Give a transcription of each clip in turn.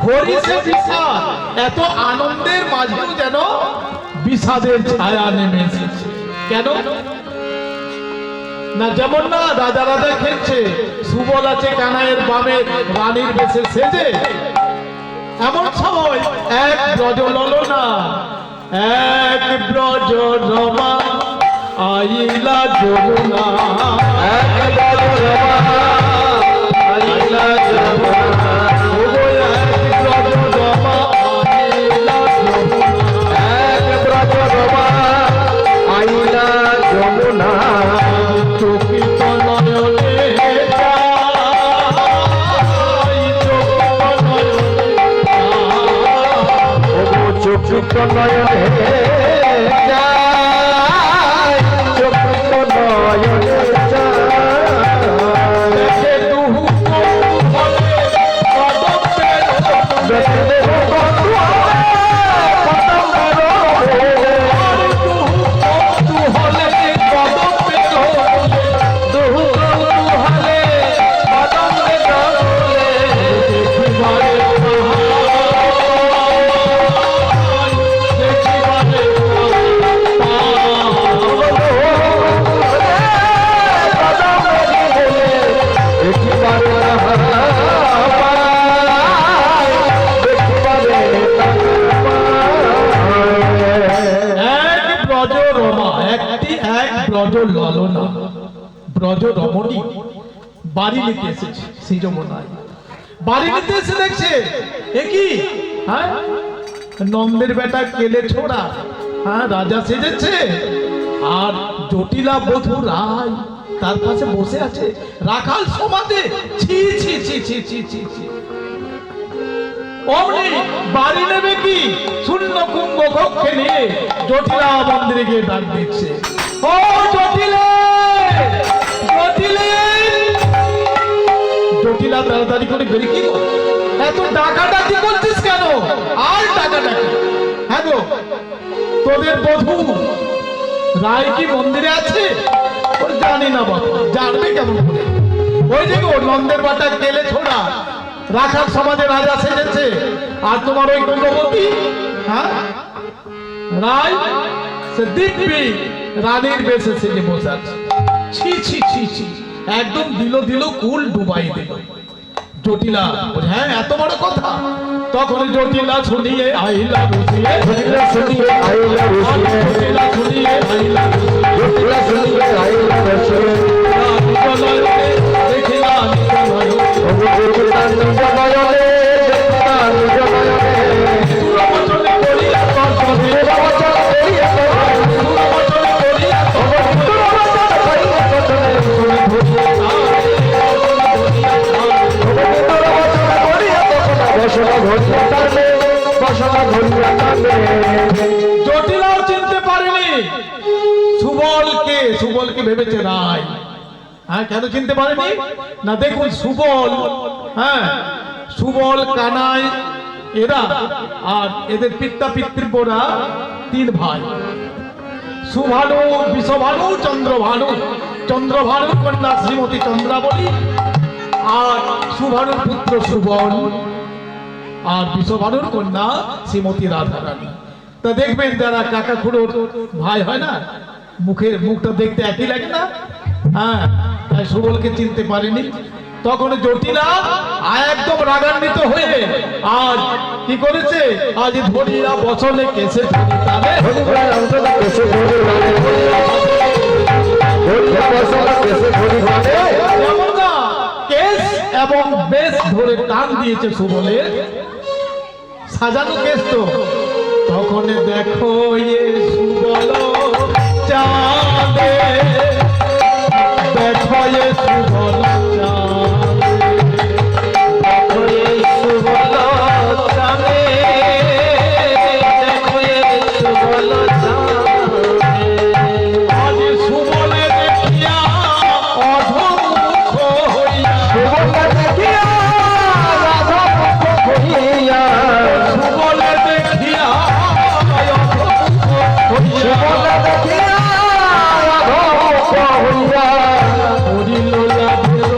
হরিষে বিষাদ, এত আনন্দের মাঝেও যেন বিষাদের ছায়া নেমে এসেছে। কেন না, যেমন না রাজা রাজা খেলছে, সুবল আছে কানাইয়ের বামে রানীর বেশে সেজে, এমন সময় এক ব্রজ ললনা, এক ব্রজ রমা আইলা যমুনা, এক ব্রজ রমা আইলা যমুনা, ব্রজ রমণী বাড়ি নিতে এসেছে। সেই যমুনায় বাড়ি নিতে এসে দেখছে একই নন্দের বেটা কেলে ছোড়া রাজা সেজেছে, আর জটিলা বধূ রায় তার পাশে বসে আছে রাখাল সমাজে। ছি ছি ছি ছি ছি ছি ছি। অমনি বাড়ি নেবে কি শূন্য কুম্ভ কক্ষে নিয়ে জটিলা মন্দিরে গিয়ে ডাক দিচ্ছে, ও জটিলে জটিলে। জটিলা তাড়াতাড়ি করে বেরিয়ে, কি এত ডাকাডাকি করছিস কেন? আর ডাকাডাকি? হ্যাঁ গো, তোদের বধূ রায় কি মন্দিরে আছে? জানি না বাবা, জানবে কেমন করে? ওই যে গো নন্দের বাটা গেলে ছোড়া রাখার সমাজে রাজা সেজেছে, আর তোমার ওই গঙ্গবতী রায় সে দিব্যি রানীর বেশে সেজে বসে আছে। ছি ছি ছি ছি, একদম দিল কুল ডুবাই দিল। জটিলা হ্যাঁ এত বড় কথা। তখন জটিলা শুনিয়ে আইলা বসিয়ে, জটিলা শুনিয়ে আইলা বসিয়ে, জটিলা শুনিয়ে আইলা বসিয়ে, জটিলা শুনিয়ে আইলা বসিয়ে, দেখিলা নিজনয়নে, জটিলা নিজনয়নে, দেখিলা নিজনয়নে, সুরবচনে করিয়া তর্জনে, সুরবচনে করিয়া তর্জনে, সুরবচনে করিয়া তর্জনে, সুরবচনে করিয়া তর্জনে, শুনে ধরিয়া জটিলাও চিনতে পারেনি সুবলকে। সুবলকে ভেবেছে রায়। কেন চিনতে পারেনি না? দেখুন সুবল, সুবল কানাই এরা, আর এদের পিতা পিতৃপরা তিন ভাই, সুভানু, বিষভানু, চন্দ্রভানু। চন্দ্রভানুর কন্যা শ্রীমতী চন্দ্রাবলী, আর সুভানুর পুত্র সুবল, আর বিষভানুর কন্যা শ্রীমতী রাধারানী। তা দেখবেন যারা কাকা খুড়োর ভাই হয় না, মুখটা দেখতে একই লাগে না? তাই সুবলকে চিনতে পারেনি। তখন জটিলা একদম রাগান্বিত হয়ে আজ কি করেছে, আজ ধরিয়া বছরে কেসে কেস এবং বেশ ধরে টান দিয়েছে সুবলের। সাজানো কেস তো। তখন দেখো এ সুবল চাঁদে, দেখো এ সুবল চাঁদে, দেখো এ সুবল চাঁদে, দেখো এ সুবল চাঁদে। আজ সুবলে দেখিয়া অধমুখ হইয়া, সুবলে দেখিয়া অধমুখ হইয়া, সুবলে দেখিয়া সুবলে দেখিয়া অধমুখ হইয়া, করিল লাভে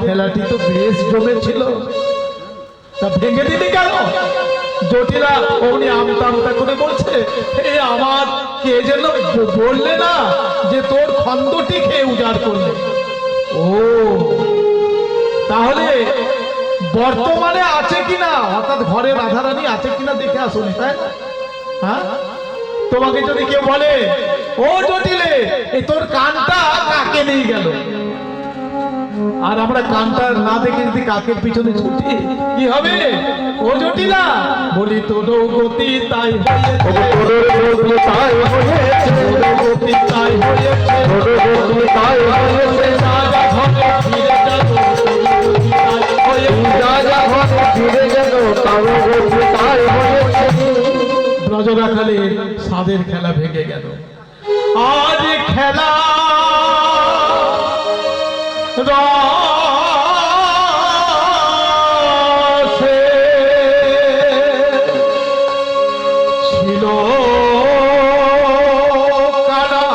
খেলাটি তো বেশ জমেছিল, তা ভেঙে দিলি কেন? জটিলা অমনি আমতা আমতা করে বলছে, এ আমার কে যেন বললে না যে তোর খন্দটি খেয়ে উজাড় করলে। ও তাহলে বর্তমানে আছে কিনা, অর্থাৎ ঘরে রাধারানী আছে কিনা দেখে আসুন, তাই না? হ্যাঁ, তোমাকে যদি কেউ বলে ও জটিলে এই তোর কানটা কাকে নিয়ে গেল, আর আমরা কানটা না দেখে যদি কাকের পিছনে ছুটি কি হবে? ও জটিলা বলি তোর গতি তাই ব্রজরাখালের সাদের খেলা ভেঙে গেল। আজ খেলা ছিল কারা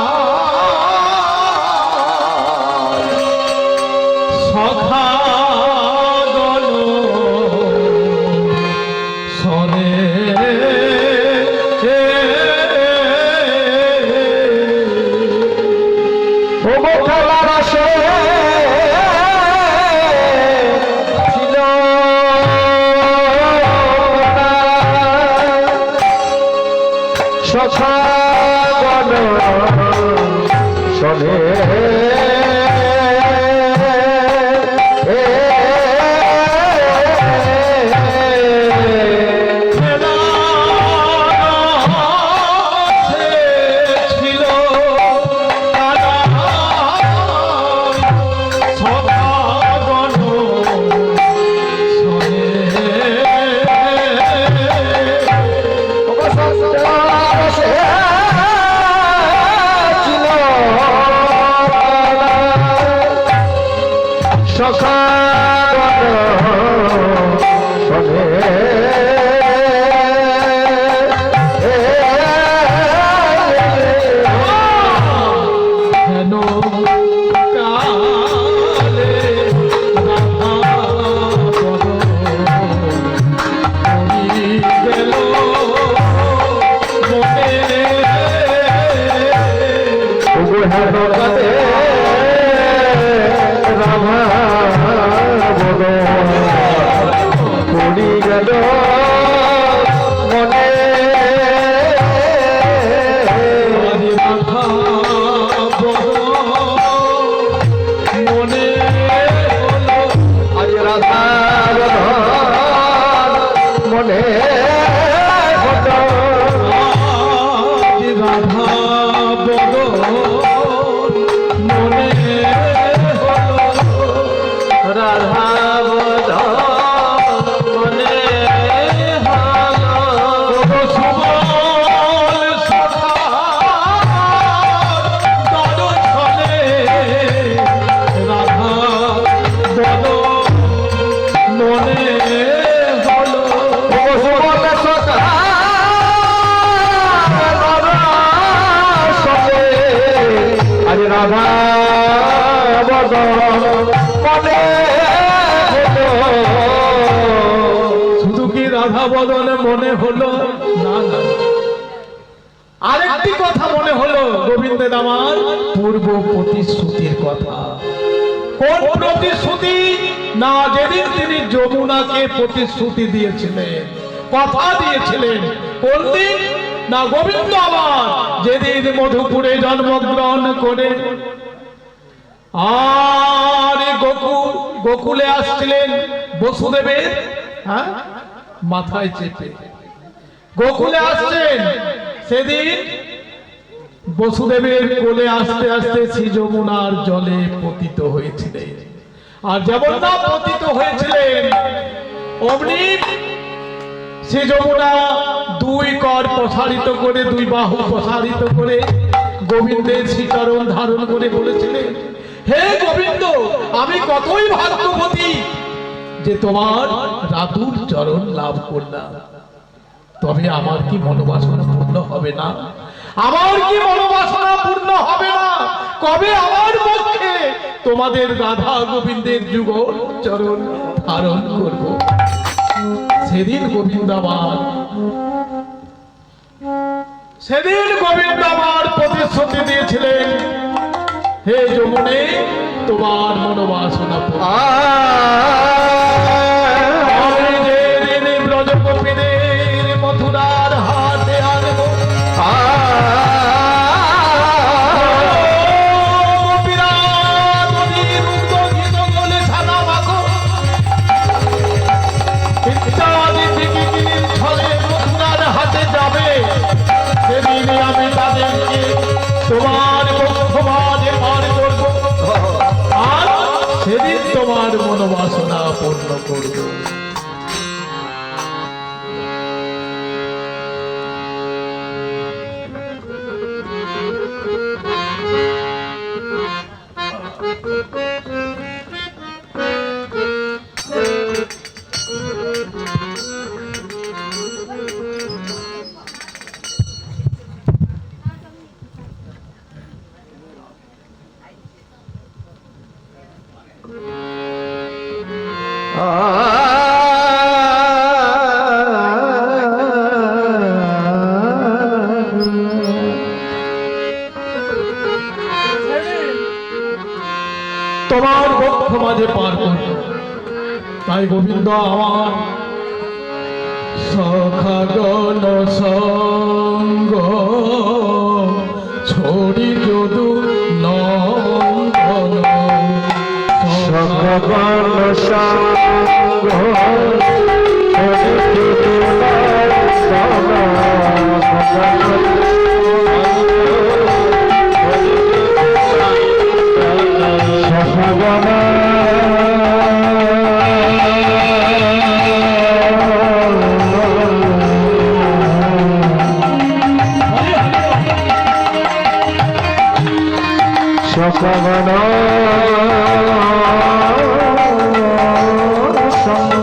সখাগণ সরে শুধু কি রাধা বদনে মনে হলো? না না, আরেকটি কথা মনে হলো গোবিন্দের আমার পূর্ব প্রতিশ্রুতির কথা। কোন প্রতিশ্রুতি? না, যেদিন তিনি যমুনাকে প্রতিশ্রুতি দিয়েছিলেন, কথা দিয়েছিলেন। কোন দিন? না, গোবিন্দ আমার যেদিন মধুপুরে জন্মগ্রহণ করে আর গোকুলে আসছিলেন বসুদেবের মাথায় চেপে গোকুলে আসছেন, সেদিন বসুদেবের কোলে আস্তে আস্তে শ্রী যমুনার জলে পতিত হয়েছিলেন। আর যেমন না পতিত হয়েছিলেন অমনি শ্রী যমুনা দুই কর প্রসারিত করে, দুই বাহু প্রসারিত করে গোবিন্দের শ্রীচরণ ধারণ করে বলেছিলেন, হে গোবিন্দ, আমি কতই ভাগ্যবতী যে তোমার রাতুর চরণ লাভ করলাম। তবে আমার কি মনোবাসনা পূর্ণ হবে না? আমার কি মনোবাসনা পূর্ণ হবে না? কবে আমার পক্ষে তোমাদের রাধা গোবিন্দের যুগল চরণ ধারণ করব। সেদিন গোবিন্দ আমার প্রতিশ্রুতি দিয়েছিলেন, হে যমুনে তোমার মনোবাসনা ব্রজগোপীদের মথুরার হাতে আনব। আমি তাদেরকে তোমার পক্ষমাঝে পার করব, আর সেদিন তোমার মনোবাসনা পূর্ণ করব। তোমার বক্ষ মাঝে পার করব। তাই গোবিন্দ আমার সখাগণ সঙ্গ ছড়ি যদু নন্দন, সখাগণ সঙ্গ ছড়ি যদু নন্দন, সখাগণ সঙ্গ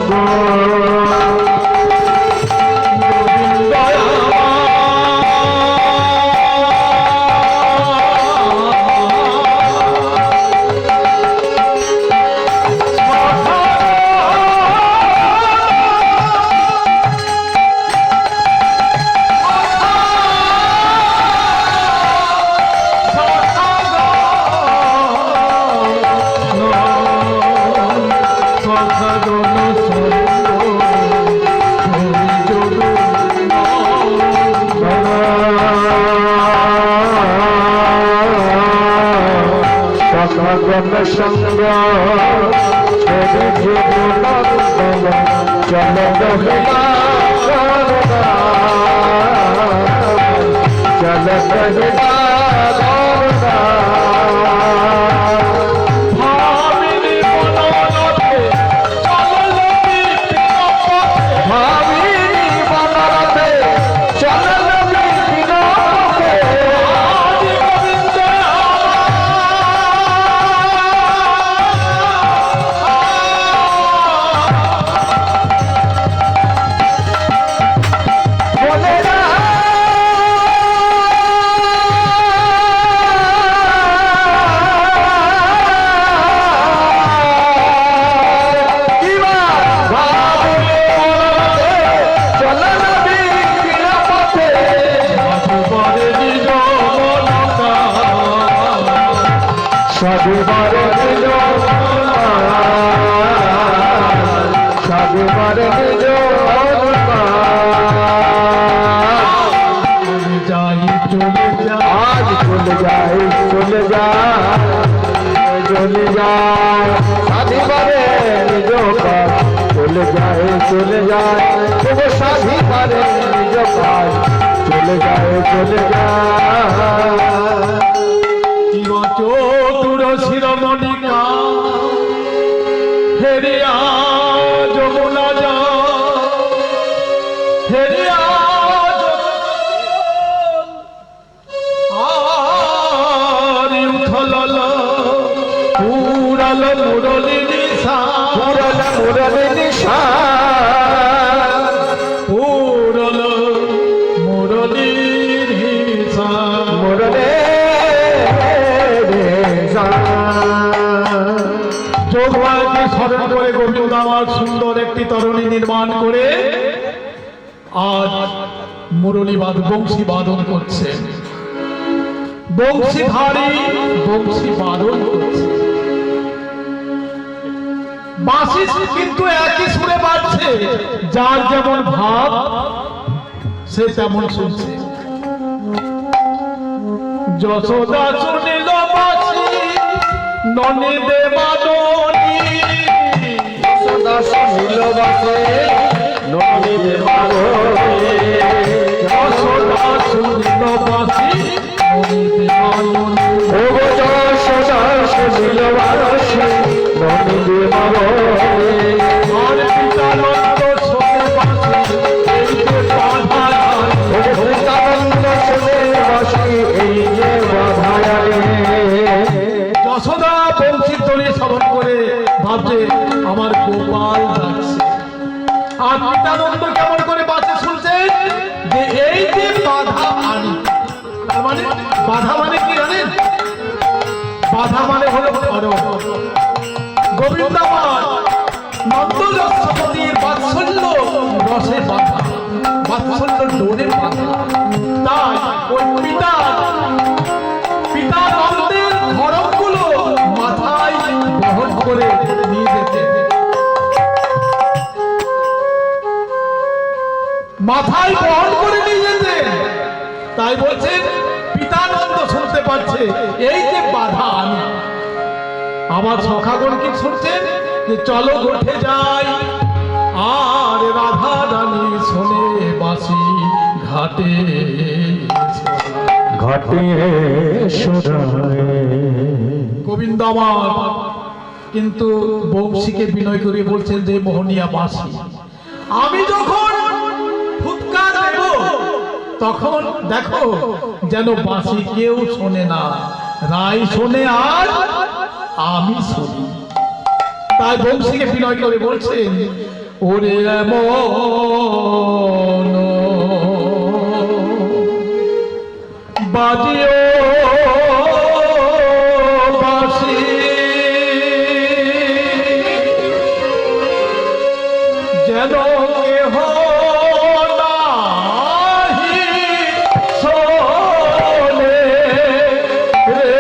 সঙ্গ চল চলে যায় সাধিবারে নিজ কাজ চলে যায় তবু সাধিবারে নিজ কাজ চলে যায় চতুর শিরোমণিকা হেরিয়া যমুনা যা হেরিয়া মুরলি নিশা মুরলি নিশা পুরল মুরলি নিশা মুরলি নিশা স্মরণ করে গোবিন্দ আমার সুন্দর একটি তরণী নির্মাণ করে আজ মুরলীবাদ বংশী বাদন করছেন। বংশীধারী বংশী বাদন করছে। বাঁশি কিন্তু একই সুরে বাজছে, যার যেমন ভাব সে তেমন শুনছে। যশোদা শুনিল বাঁশি ননিদে বাদনী, সদা শুনিল বাসে ননিদে বাদনী, যশোদা শুনিল বাঁশি ননিদে বাদনী। ও গো যশোদা শুনিল বাসে ননিদে বাদনী, আর পিতানন্দ শোনে বাঁশি এই যে বাধা ও গো পিতানন্দ শুনে বাসে এই যে বাধায়। যশোদা বংশীর ধ্বনি শ্রবণ করে ভাবছে আমার গোপাল যাচ্ছে। আর পিতানন্দ কেমন করে বাঁশি শুনছেন যে এই যে বাধা আনি, তার মানে বাধা মানে কি জানেন? বাধা মানে হলো খড়গ। গোবিন্দ আমার নন্দ যশোপতির বাৎসল্য রসে বাধা, বাৎসল্য ডোরে বাধা। তাই ওই পিতানন্দের খড়গগুলো মাথায় বহন করে নিয়ে যেতেন, মাথায় বহন করে নিয়ে যেতেন। তাই বলছেন পিতানন্দ শুনতে পাচ্ছে এই যে বাধা আনি। আমার সখাগণ কি শুনছেন যে চলো উঠে যাই, আর রাধা রানী শোনে বাঁশি ঘাটে ঘাটে শোনায়। গোবিন্দ আমার কিন্তু বংশীকে বিনয় করে বলছেন যে মোহনিয়া বাঁশি আমি যখন ফুৎকার দেব তখন দেখো যেন বাঁশি কেউ শোনে না, রাই শোনে আর আমি শুনি। তাই বংশীকে বিনয় করে বলছেন ওরে এমন বাজিও বাঁশি যেন কেহ নাহি শোনে রে,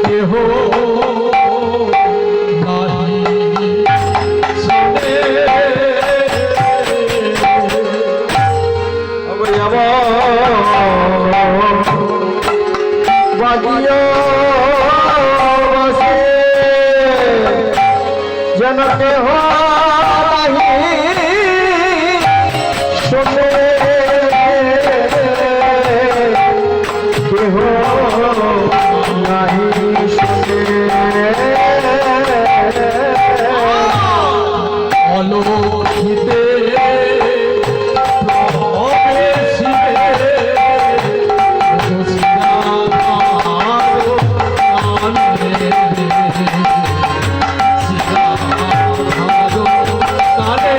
কেহ নাহি শোনে। বাজিও বাসে যেন কেহ নাহি শোনে, কেহ নাহি শোনে। অলৌকিতে প্রবেশিবে রসিকার কানে রে, সীতার কানে।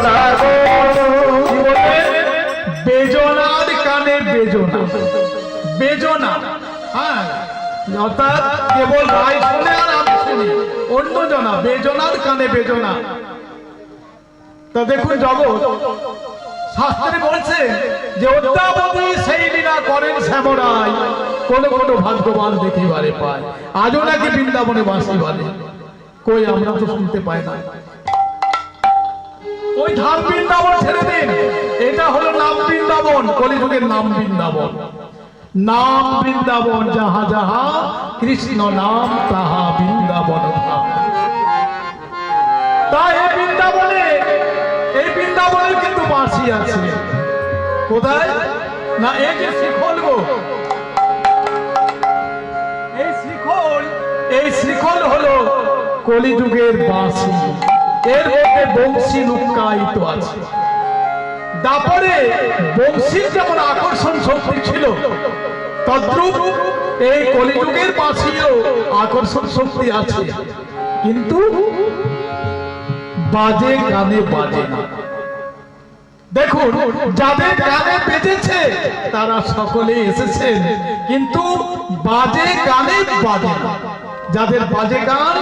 বেজনা গো কি বলবে? বেজনার কানে বেজনা, বেজনা, হ্যাঁ, অর্থাৎ কেবল রায় শুনে আর আমি শুনি, অন্য জনা, বেজনার কানে বেজনা। তা দেখুন জগৎ শাস্ত্রে বলছে যে অদ্যাবধি সেই লীলা করেন শ্যামরায়, কোন কোন ভাগ্যবান দেখিবারে পায়। আজও নাকি বৃন্দাবনে বাঁশি বাজে, কই আমরা তো শুনতে পাই না। ওই ধাম বৃন্দাবন ছেড়ে দিন, এটা হলো নাম বৃন্দাবন, কলিযুগের নাম বৃন্দাবন। নাম বৃন্দাবন, যাহা যাহা কৃষ্ণ নাম তাহা বৃন্দাবন ধাম। তাই এই বৃন্দাবনে, এই বৃন্দাবনে কিন্তু বাঁশি আছে। কোথায় না, এই যে শিখল গো, এই শিখল, এই শিখল হলো কলিযুগের বাঁশি। এর মধ্যে বংশী লুক্কায়িত আছে। দাপরে বংশীর যেমন আকর্ষণ শক্তি ছিল, তদ্রূপ এই কলিযুগের বাঁশিরও আকর্ষণ শক্তি আছে, কিন্তু বাজে গানে বাজে না। দেখুন, যাদের গানে বেজেছে তারা সকলে এসেছেন, কিন্তু বাজে গানে বাজে না। যাদের বাজে গান,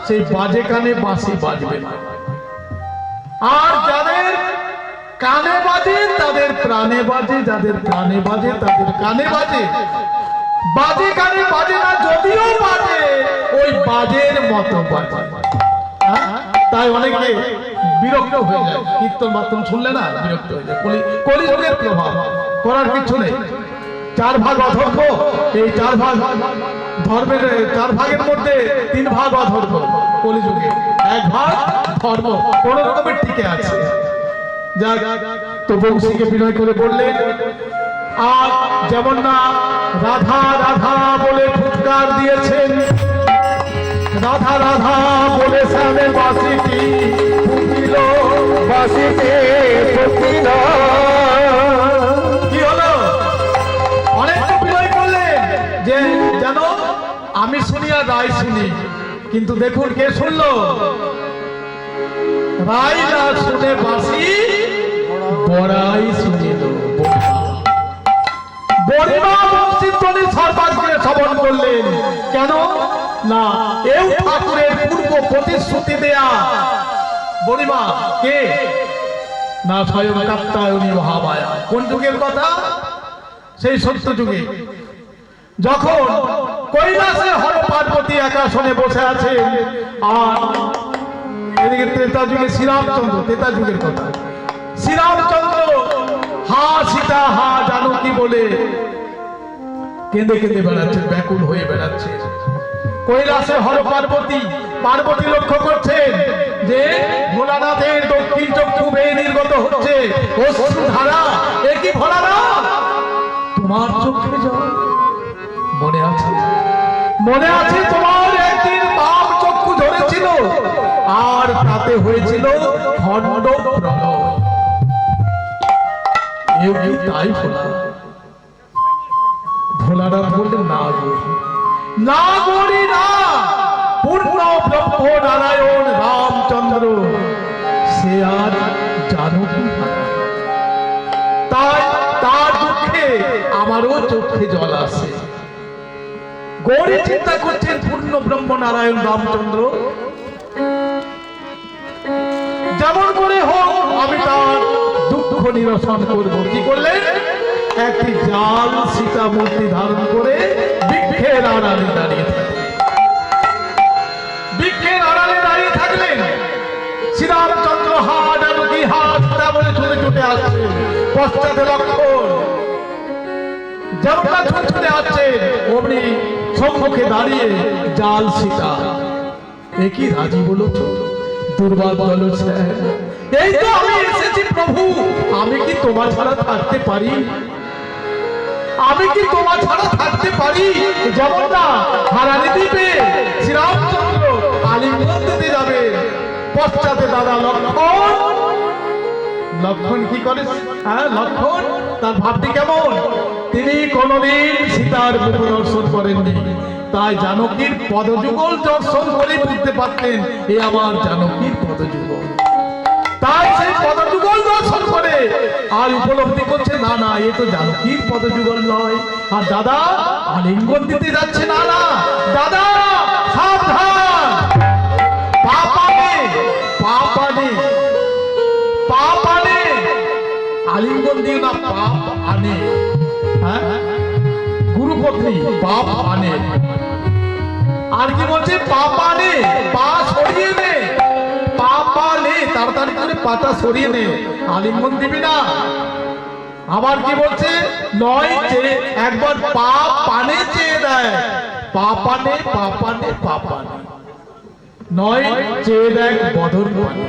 সেই বাজে গানে বাঁশি বাজবে না। আর যাদের কানে বাজে তাদের প্রাণে বাজে, যাদের প্রাণে বাজে তাদের কানে বাজে। বাজে গানে বাজে না, যদিও বাজে ওই বাজের মতো বাজে। তাই অনেকে বিরক্ত হয়ে যায়, কীর্তন বার্তন শুনলে না বিরক্ত হয়ে যায়। কলিযুগের প্রভাব, করার কিছু নেই। 4 ভাগ অধর্ম, এই 4 ভাগ ধর্মের, 4 ভাগের মধ্যে 3 ভাগ অধর্ম কলিযুগে, 1 ভাগ ধর্ম কোন রকমের টিকে আছে। যাক, তো বংশীকে বিনয় করে বললেন, আর যেমন না রাধা রাধা বলে ফুৎকার দিয়েছেন, রাধা রাধা বলে শ্যামে বাঁশিটি ফুটিল, বাঁশিতে ফুটিল। কি হলো? অনেক তো বিনয় করলেন যে যেন আমি শুনি আর রায় শুনি, কিন্তু দেখুন কে শুনলো? রায় না শুনে বাঁশি বড়াই শুনিল। বড়িমা বংশীর ধ্বনি সর্বাগ্রে শ্রবণ করলেন। কেন না, এও ঠাকুরের পূর্ব প্রতিশ্রুতি দেয়া। বড়িমা কে না, স্বয়ং কাত্যায়নী মহামায়া। কোন যুগের কথা? সেই সত্য যুগে, যখন কৈলাসে হর পার্বতী একাশনে বসে আছেন, আর এদিকে ত্রেতা যুগে শ্রীরামচন্দ্র, ত্রেতা যুগের কথা, শ্রীরামচন্দ্র হা সীতা হা জানকী বলে কেঁদে কেঁদে বেড়াচ্ছে, ব্যাকুল হয়ে বেড়াচ্ছে। কৈলাসে হর পার্বতী, পার্বতী লক্ষ্য করছেন যে ভোলানাথের দক্ষিণ চক্ষু বেয়ে নির্গত হচ্ছে অশ্রুধারা। একই ভোলানাথ, তোমার চোখে জল, মনে আছে? মনে আছে তোমার একদিন বাম চক্ষু ধরেছিল, আর তাতে হয়েছিল খণ্ড প্রলয়। এও কি তাই ভোলা? ভোলানাথ বললেন, না গো, না গরি না, পূর্ণ ব্রহ্ম নারায়ণ রামচন্দ্র সে আর জানকী হারা। তাই তার দুঃখে আমারও চোখে জল আসে। গৌরী চিন্তা করছেন পূর্ণ ব্রহ্ম নারায়ণ রামচন্দ্র যেমন করে হোক আমি তার দুঃখ নিরসন করব। কি করলেন? একটি জাল সীতা মূর্তি ধারণ করে বৃক্ষের আড়ালে দাঁড়িয়ে থাকলেন। বৃক্ষের আড়ালে দাঁড়িয়ে থাকলেন। শ্রীরামচন্দ্র হা জানকী হা সীতা বলে ছুটে ছুটে আসছে, পশ্চাতে লক্ষণ যেমনটা ছুটে ছুটে আসছে, অমনি সম্মুখে দাঁড়িয়ে জাল সীতা। একই রাজি বলেছ, দুর্বল বলেছ, এই তো আমি এসেছি প্রভু, আমি কি তোমার ছাড়া থাকতে পারি? আমি কি তোমার ছাড়া থাকতে পারি? যেমনটা হারানি দ্বীপে শ্রীরামচন্দ্র আলিঙ্গন দিতে যাবে, পশ্চাতে দাদা লক্ষণ। লক্ষণ কি করে? হ্যাঁ, লক্ষণ তার ভাবটি কেমন? তিনি কোনদিন সীতার মুখ দর্শন করেননি, তাই জানকীর পদযুগল দর্শন করে বুঝতে পারতেন এ আমার জানকীর পদযুগল। তাই সেই পদযুগল দর্শন করে আর উপলব্ধি করছে না না এ তো জানকীর পদযুগল নয়। আর দাদা আলিঙ্গন দিতে যাচ্ছে, না না দাদা সাবধান, পাপানে পাপানে পাপানে আলিঙ্গন দিও না, পাপ আনে। হ্যাঁ গুরুপত্নী পাপ আনে। আর কি বলছে? পাপানে, পা সরিয়ে নে, পাপালে তাড়াতাড়ি করে পাতা সরিয়ে নে, আলিঙ্গন দিবি না। আবার কি বলছে? নয় যে একবার পা পানে চেয়ে দেয়, পাপানে পাপানে পাপানে, নয় চেয়ে দেখ বদন পানে।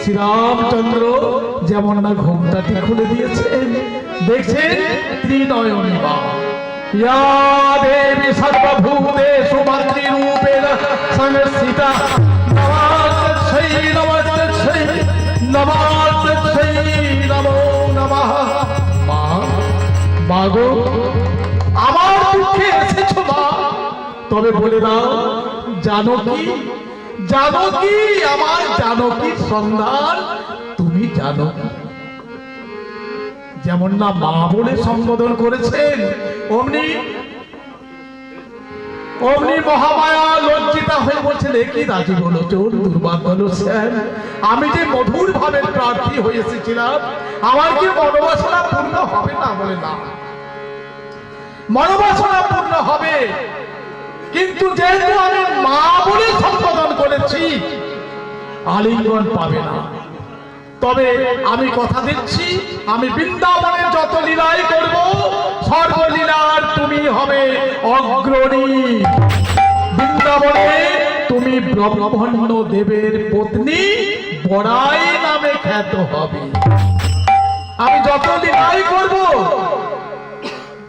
শ্রীরামচন্দ্র যেমন না ঘোমটাটি খুলে দিয়েছেন, দেখছেন ত্রিনয়নী মা, ইয়া দেবী সর্বভূতেষু মাতৃরূপেণ সংস্থিতা, নমস্তেই নমস্তেই নমস্তেই নমো নমঃ। মা, মা গো, আমার দুঃখে এসেছো মা, তবে বলে দাও জানকী, জানকী আমার জানকীর সন্ধান তুমি জানো? যেমন না মা বলে সম্বোধন করেছেন, অমনি অমনি মহামায়া লজ্জিতা হয়ে বলছেন, একই রাজি বলো চোর দুর্ভাগ্য স্যার, আমি যে মধুর ভাবে প্রার্থী হয়ে এসেছিলাম, আমার কি মনোবাসনা পূর্ণ হবে না? বলে না, মনোবাসনা পূর্ণ হবে, কিন্তু যেহেতু আমি মা বলে সম্বোধন করেছি আলিঙ্গন পাবে না। তবে আমি কথা দিচ্ছি, আমি বৃন্দাবনের যত লীলাই করব সর্বলীলার তুমি হবে অগ্রণী। বৃন্দাবনে তুমি ব্রহ্মণ্য দেবের পত্নী বড়াই নামে খ্যাত হবে। আমি যত লীলাই করব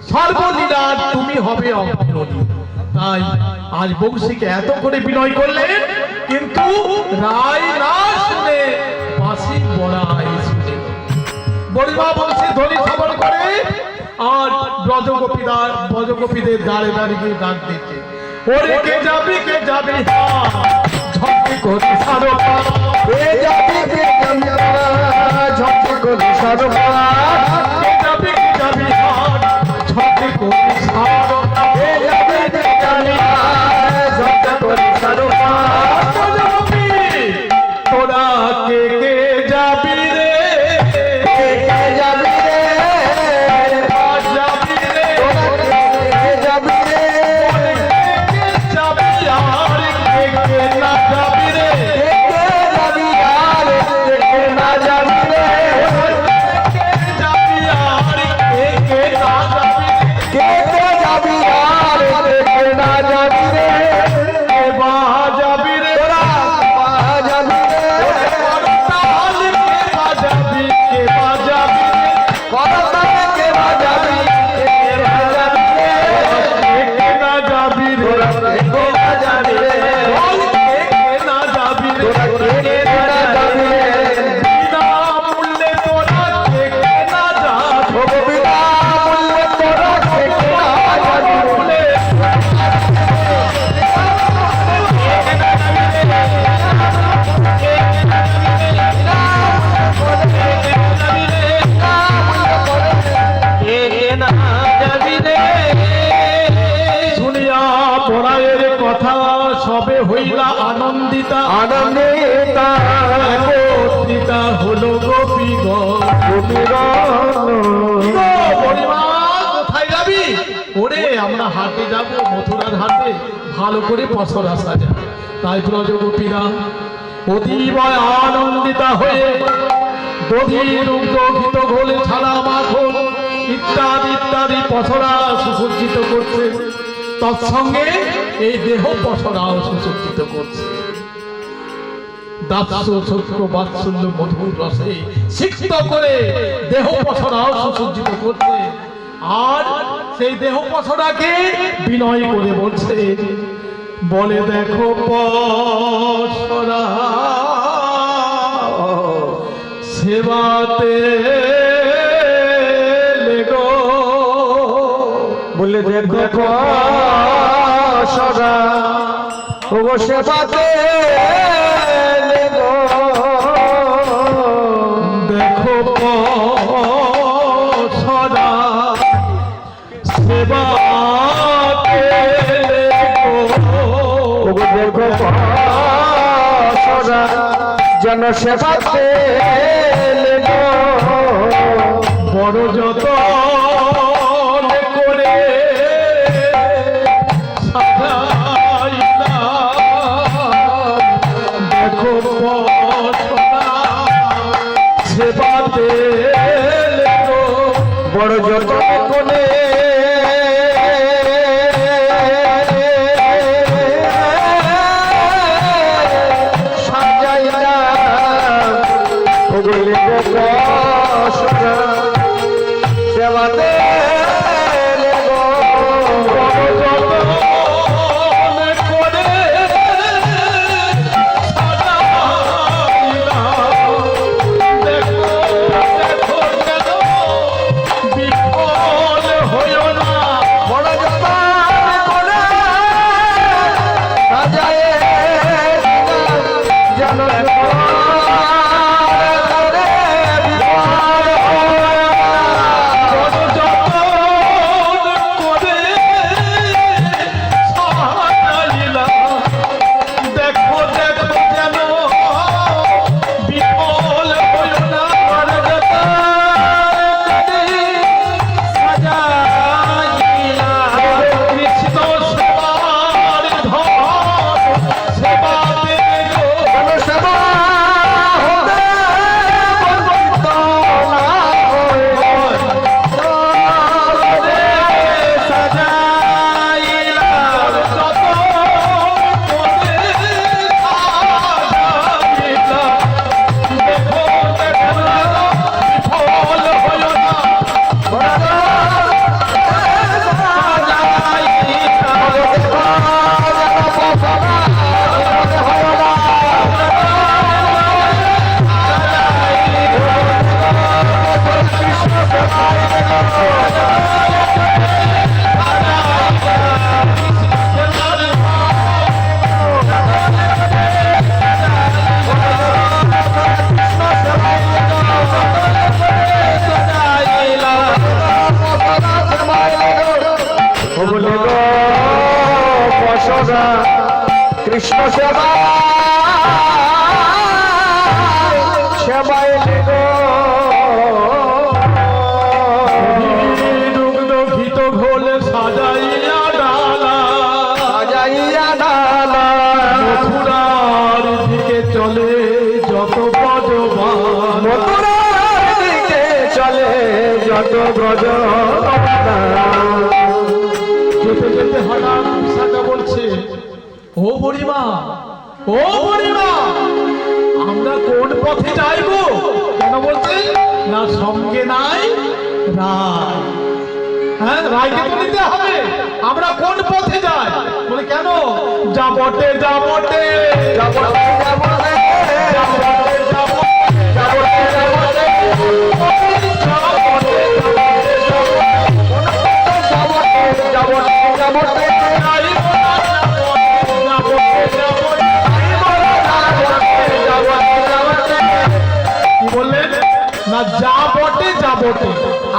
সর্বলীলার তুমি হবে অগ্রণী। তাই আজ বংশীকে এত করে বিনয় করলেন, কিন্তু রায় না শুনে বাঁশি বড়াই শুনে বড়িমা বংশী ধ্বনি শ্রবণ করে আর ব্রজগোপীদের দাঁড়ে দাঁড়িয়ে ডাক দিচ্ছে, ওরে কে যাবি ঝপকে করে সারপা, কে যাবি ঝপকে করে সারপা, কে যাবি ঝপকে করে সারপা, কে যাবি ঝপকে করে সারপা, তোরা কে কে যাবি রে, কে যাবি রে, যাবি রে, কে যাবি রে, কে যাবি আর কে কে না যাবি রে, কে যাবি আর কে না যাবি রে, কে যাবি আর কে কে না যাবি রে, কে যাবি আর কে না যাবি রে, কে বা যাবি রে, তোরা পা যাবি রে, করতাল কে বা যাবি, কে বা যাবি রে, করতাল কে বা যাবি, কে বা যাবি রে, কে কে না যাবি রে, তোরা কে না যাবি রে, বল কে কে না যাবি রে, তোরা কে না যাবি রে, বিনা মূল্যে তোরা কে কে না যাবি, ও বিনা মূল্যে তোরা কে না যাবি রে, শুনিয়া বড়াইয়ের কথা সবে হইলা আনন্দিতা, আনন্দিতা একত্রিতা হলো গোপীগণ। বড়িমা কোথায় যাবি? ওরে আমরা হাটে যাব, মথুরার হাটে ভালো করে পসরা সাজা। তাই ব্রজগোপীরা অতীব আনন্দিতা হয়ে দধি দুগ্ধ ঘিত ঘোলে ছাড়া মাখন ইত্যাদি ইত্যাদি পসরা সুসজ্জিত করছে, তৎসঙ্গে এই দেহ পসরাও সুসজ্জিত করছে। দাস্য সত্য বাৎসল্য মধুর রসে সিক্ত করে দেহ পসরাও সুসজ্জিত করছে। আর সেই দেহ পসরাকে বিনয় করে বলছে, বলে দেখো পসরা সেবাতে লেগো, বলে দেখো সদা ও সেবাতে লেগো, দেখো সদা সেবা যেন সেবাতে বড় যত করে দেখো সেবাতে বড় যত করে সেবাতে কৃষ্ণ সেবা সেবায় দুগ্ধ ঘোল সাজাইয়া ডালা সাজাইয়া ডালা মথুরার দিকে চলে যত ব্রজবান মথুরার দিকে চলে যত ব্রজবান যেতে যেতে হঠাৎ বিশাখা বলছে, ও বুড়িমা, ও বুড়িমা, আমরা কোন পথে যাইব? কেন বলছে না সঙ্গে নাই রায়। হ্যাঁ, রায়কে তো নিতে হবে। আমরা কোন পথে যাই? বলে কেন? যা বটে যা বটে যা বটে যা বটে যা বটে যা বটে কি বললেন না যা বটে যা বটে,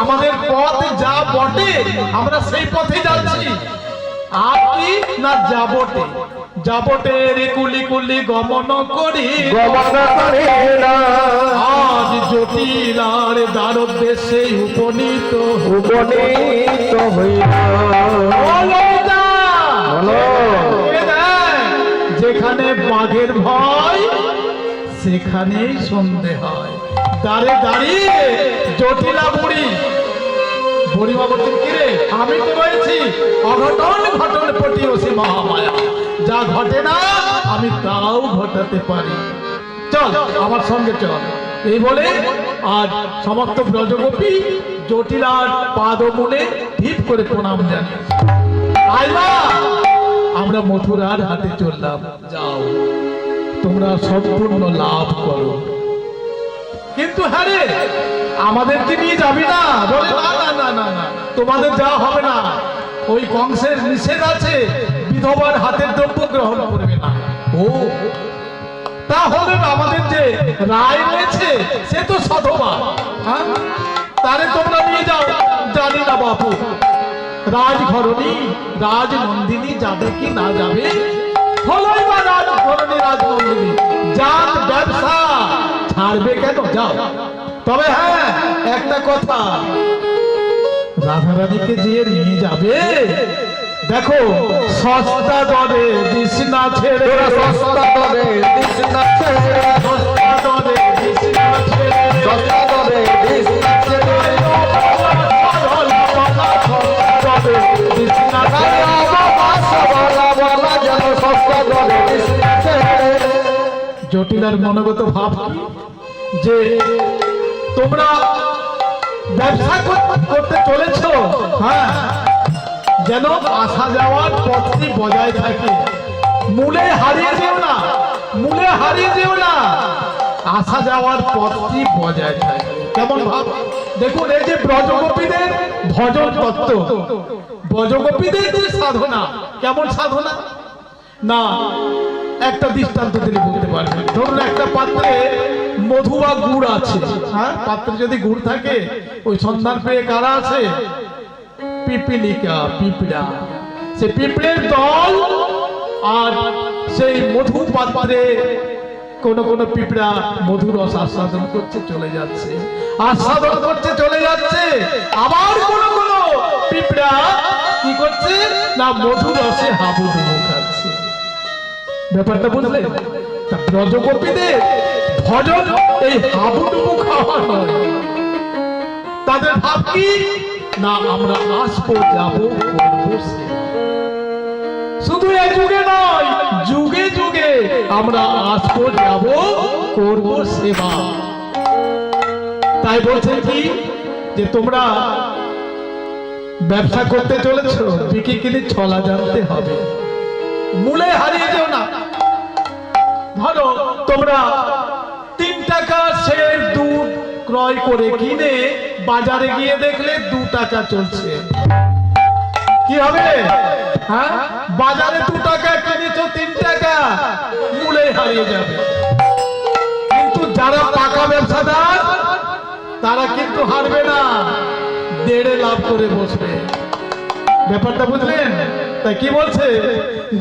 আমাদের পথ যা বটে আমরা সেই পথে যাচ্ছি। আর কি না যা বটে যা বটে রে কুলি কুলি গমন করি আজ জটিলার দ্বার দেশে উপনীত যেখানে বাঘের ভয় সেখানেই সন্ধে হয়। দাঁড়ে দাঁড়িয়ে জটিলা বুড়ি বুড়িমা বলছেন, কিরে আমি তো রয়েছি অঘটন ঘটন পটিয়সী মহামায়া, যা ঘটে না আমি তাও ঘটাতে পারি, চল আমার সঙ্গে চল। এই বলে আজ সমস্ত ব্রজগোপী জটিলার পাদমূলে ঢিপ করে প্রণাম জানিয়ে আইবা আমরা মথুরার হাতে চললাম, যাও তোমরা সম্পূর্ণ লাভ করো। কিন্তু হ্যাঁ রে, আমাদেরকে নিয়ে যাবি না? বলে না না না না না, তোমাদের যাওয়া হবে না, ওই কংসের নিষেধ আছে, বিধবার হাতের দ্রব্য গ্রহণ করবে না। ও তাহলে আমাদের যে রায় রয়েছে সে তো সধবা, হ্যাঁ তারে তোমরা নিয়ে যাও। জানি না বাপু, রাজঘরণী রাজনন্দিনী যাবে কি না যাবে। হলোই বা রাজঘরণী রাজনন্দিনী, যার ব্যবসা ছাড়বে কেন, যাও। তবে হ্যাঁ একটা কথা, রাধারানীকে যে নিয়ে যাবে, দেখো সস্তা দরে দিস না ছেড়ে, সস্তা দরে দিস না ছেড়ে, সস্তা দরে দিস না ছেড়ে, সস্তা দরে দিস না ছেড়ে, বলা বলা যেন সস্তা দরে দিস না ছেড়ে। জটিলার মনোগত ভাব কি? যে তোমরা ব্যবসা করতে চলেছ, হ্যাঁ যেন আসা যাওয়ার পথটি বজায় থাকে, মূলে হারিয়ে যেও না, মূলে হারিয়ে যেও না, আসা যাওয়ার পথটি বজায় থাকে। কেমন ভাব দেখুন, এই যে ব্রজগোপীদের ভজন তত্ত্ব, ব্রজগোপীদের যে সাধনা, কেমন সাধনা না একটা দৃষ্টান্ত দিলে বলতে পারবেন। ধরুন একটা পাত্রে মধু বা গুড় আছে, হ্যাঁ পাত্রে যদি গুড় থাকে, ওই সন্ধান পেয়ে কারা আছে? পিপিলিকা, পিঁপড়া। সে পিঁপড়ের দল আর সেই মধু পাত্রে কোন কোন পিঁপড়া মধুর রস আস্বাদন করছে চলে যাচ্ছে, আস্বাদন করছে চলে যাচ্ছে। আবার কোন কোন পিঁপড়া কি করছে না মধুর রসে হাবুডুবু খাচ্ছে। ব্যাপারটা বুঝলে? তা ব্রজগোপীদের ভজন এই হাবুডুবু খাওয়া নয়। তাদের ভাব কি না আমরা আসবো যাবো করবো সেবা। শুধু এই যুগে নয়, যুগে যুগে আমরা আসবো যাবো করবো সেবা। তাই বলছে কি যে তোমরা ব্যবসা করতে চলেছ, বিক্রি কিনে ছলা জানতে হবে, মূলে হারিয়ে যেও না। ধরো তোমরা 3 টাকা সের দুধ ক্রয় করে কিনে বাজারে গিয়ে দেখলে 2 টাকা চলছে, কি হবে? হ্যাঁ বাজারে 2 টাকা কিনেছো 3 টাকা, মূলে হারিয়ে যাবে। কিন্তু যারা পাকা ব্যবসাদার তারা কিন্তু হারবে না, 1.5 লাভ করে বসবে। ব্যাপারটা বুঝলেন? তাই কি বলছে,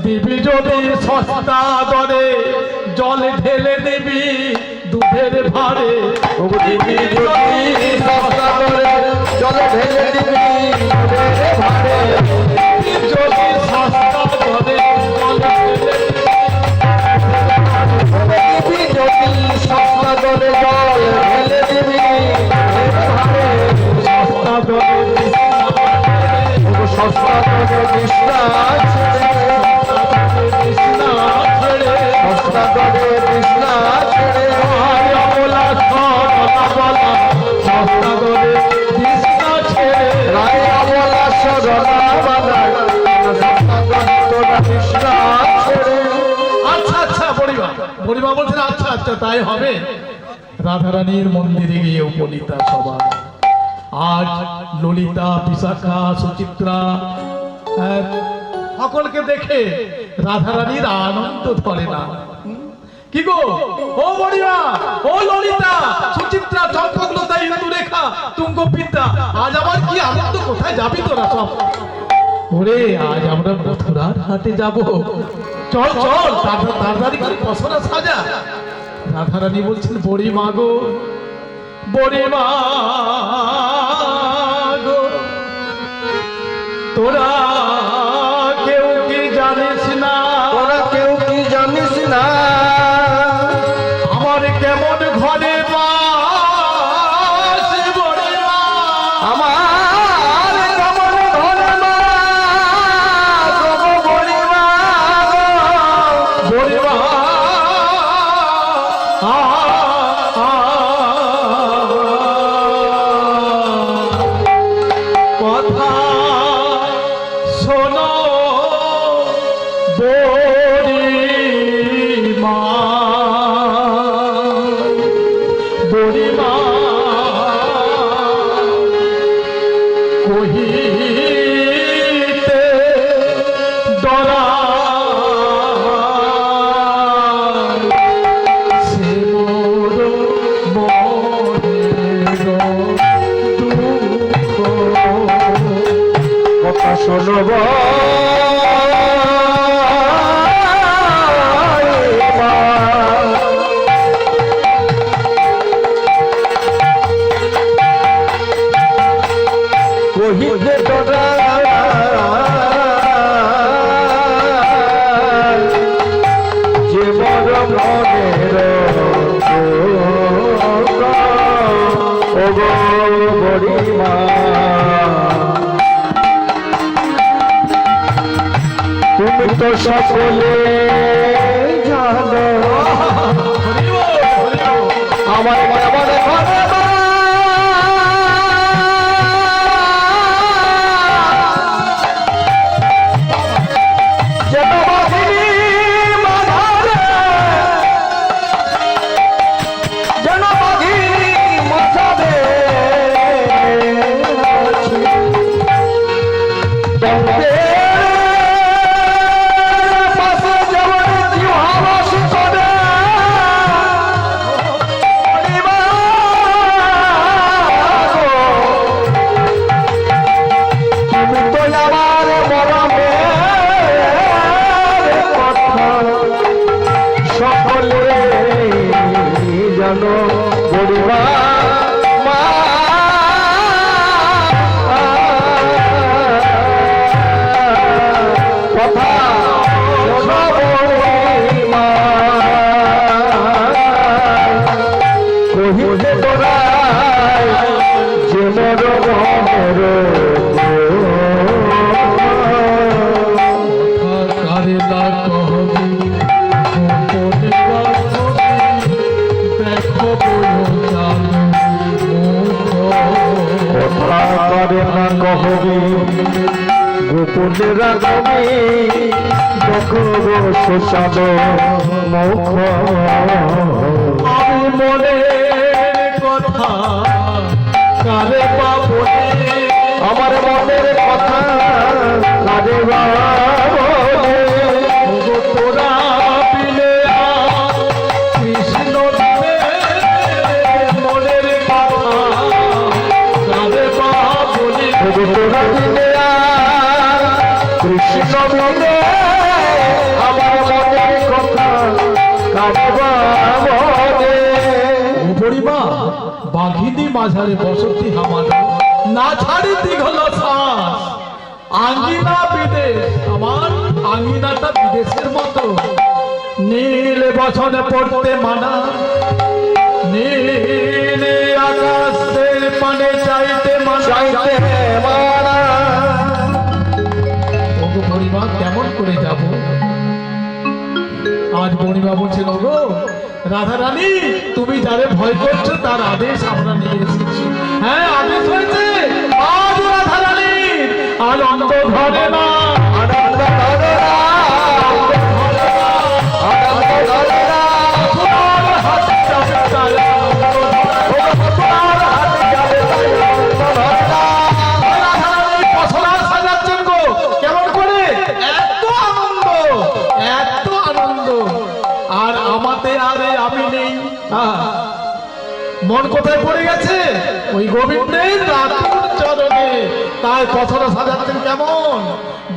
দিবি যদি সস্তা দরে জল ঢেলে দিবি দুধের ভারে, দিবি যদি সস্তা দরে জল ঢেলে দিবি দুধের ভারে, যদি সস্তা দরে জল ঢেলে দিবি যদি সস্তা দরে জল ঢেলে দিবি দুধের ভারে, সস্তা দরে সস্তা দরে দিস না ছেড়ে, সস্তা দরে দিস না ছেড়ে, সস্তা দরে দিস না ছেড়ে, রায়া বলা সরলা বালা, সস্তা দরে তোরা দিস না ছেড়ে। আচ্ছা আচ্ছা বড়িমা, বড়িমা বলছেন আচ্ছা আচ্ছা তাই হবে। রাধারানীর মন্দিরে গিয়ে উপনীতা সবাই, আজ ললিতা, বিশাখা, সুচিত্রা সকলকে দেখে রাধারানীর আনন্দ ধরে না। কি গো ও বড়িমা, ও ললিতা, সুচিত্রা, চম্পকলতা, ইন্দুরেখা, তুঙ্গবিদ্যা, আজ আমার কি আনন্দ, কোথায় যাবি তোরা সব? ওরে আজ আমরা মথুরার হাটে যাব, চল চল তাড়াতাড়ি করে পসরা সাজা। রাধারানী বলছেন বড়িমা গো, বড়িমা গো, তোরা কেউ কি জানিস না, তোরা কেউ কি জানিস না, আমার কেমন ঘরে বাস বড়িমা, আমার কেমন ঘরে মা তবু বড়িমা গো, বড়িমা কথা শোনো বড়িমা, বড়িমা কহিতে ডরা সে মোর মনের শোনব কহিতে তোরা যে মর মনের ও গো বড়িমা তুমি তো সকলে জানো আমার মনে ঘরে গোপনে রাগবে শোষাদ মুখ আমি মনের কথা কারে পাবো আমার মনের কথা কারে তোরা পিলে কৃষ্ণ মনের কথা কারে পাবো তোরা দিলে কৃষ্ণ মিলে আমার মনের কথা কাটবে পরিমা বাঘিনী মাঝারে বসতি আমার না ছাড়ি দীঘল শ্বাস আঙ্গিনা বিদেশ আমার আঙ্গিনাটা বিদেশের মতো নীল বছনে পড়তে মানা নীল আকাশের পানে চাইতে চাইতে মানা ওগো পরিমা কেমন করে যাব আজ পরিমা বলছিল গো রাধা রানী তুমি যারে ভয় করছো তার আদেশ আমরা নিয়ে এসেছি হ্যাঁ আদেশ হয়েছে আজ রাধা রানী আনন্দ ধরে না আনন্দ ধরে না আনন্দ ধরে না তোমার হাতে যাবে তাই তোমার হাতে যাবে তাই রাধা রানী পছলা সাজাচ্ছেন গো কেমন করে এত আনন্দ আর আমাতে আরে আমি নেই মন কোথায় পড়ে গেছে ওই গোবিন্দের রাতুর চরণে তাই পছলা সাজাচ্ছেন কেমন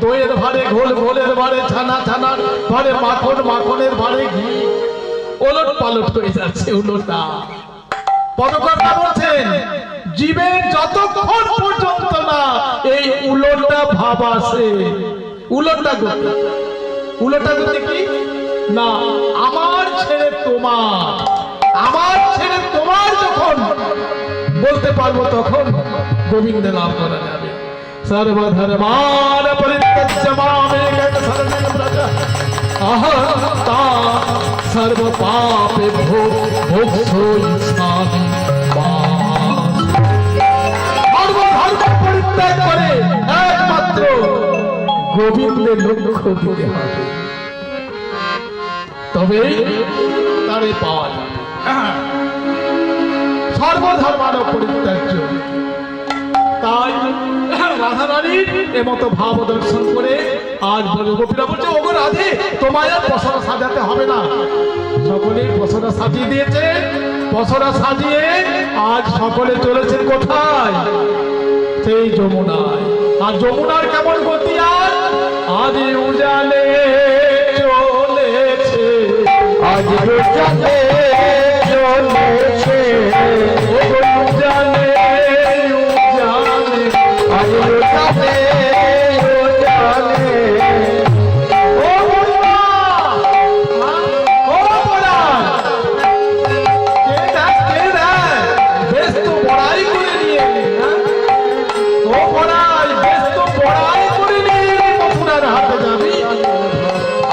দইয়ের ভারে ঘোল ঘোলের ভারে ছানা ছানার ভারে মাখন মাখনের ভারে ঘি ওলট পালট হয়ে যাচ্ছে উলোটা পদকর্তা বলছেন জীবের যতক্ষণ পর্যন্ত না এই উলোটা ভাব আসে উলোটা গতি কি না আমার ছেড়ে তোমার যখন বলতে পারবো তখন গোবিন্দ লাভ করা যাবে সর্বধর্মান পরিত্যজ্য মামেকং শরণং ব্রজ অহংতা সর্ব পাপে মোক্ষো ইচ্ছামি সর্বধর্ম পরিত্যাগ করে একমাত্র গোবিন্দের লক্ষ্য দিতে হবে তবে তারে পাওয়া যাবে সর্বধর্মানো পরিত্যাজ্য তাই রাধা রানীর এমতো ভাব দর্শন করে আজ গোপীরা বলছে ওগো রাধে তোমায় আর পসরা সাজাতে হবে না সকলে পসরা সাজিয়ে দিয়েছে পসরা সাজিয়ে আজ সকলে চলেছেন কোথায় সেই যমুনায় আর যমুনার কেমন গতি আর আদি উজানে চলেছে আজ উজানে চলেছে উজানে উজানে আজ উজানে উজানে ও বড়া ও বড়া কে দেখ বেশ তো বড়াই করে নিয়ে ও বড়াই বেশ তো বড়াই করে নিয়ে মথুরার হাতে যাবি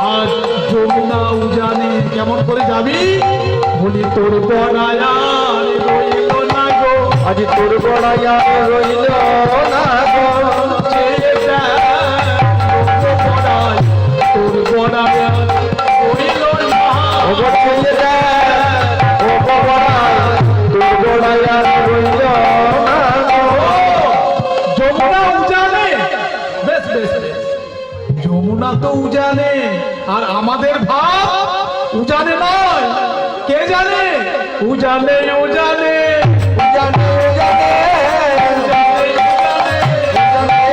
আর যমুনা উজানে কেমন করে যাবি বলি তোর বড়াই আর রইল না গো আজ তোর বড়াই আর রইল না গো চেয়ে দেখ ও বড়াই তোর বড়াই আর রইল না ও গো ছেলে রে ও বড়াই তোর বড়াই আর রইল না গো যমুনা উজানে বেশ বেশ বেশ। যমুনা তো উজানে আর আমাদের ভাব উজানে নয় কে জানে উজানে উজানে উজানে উজানে উজানে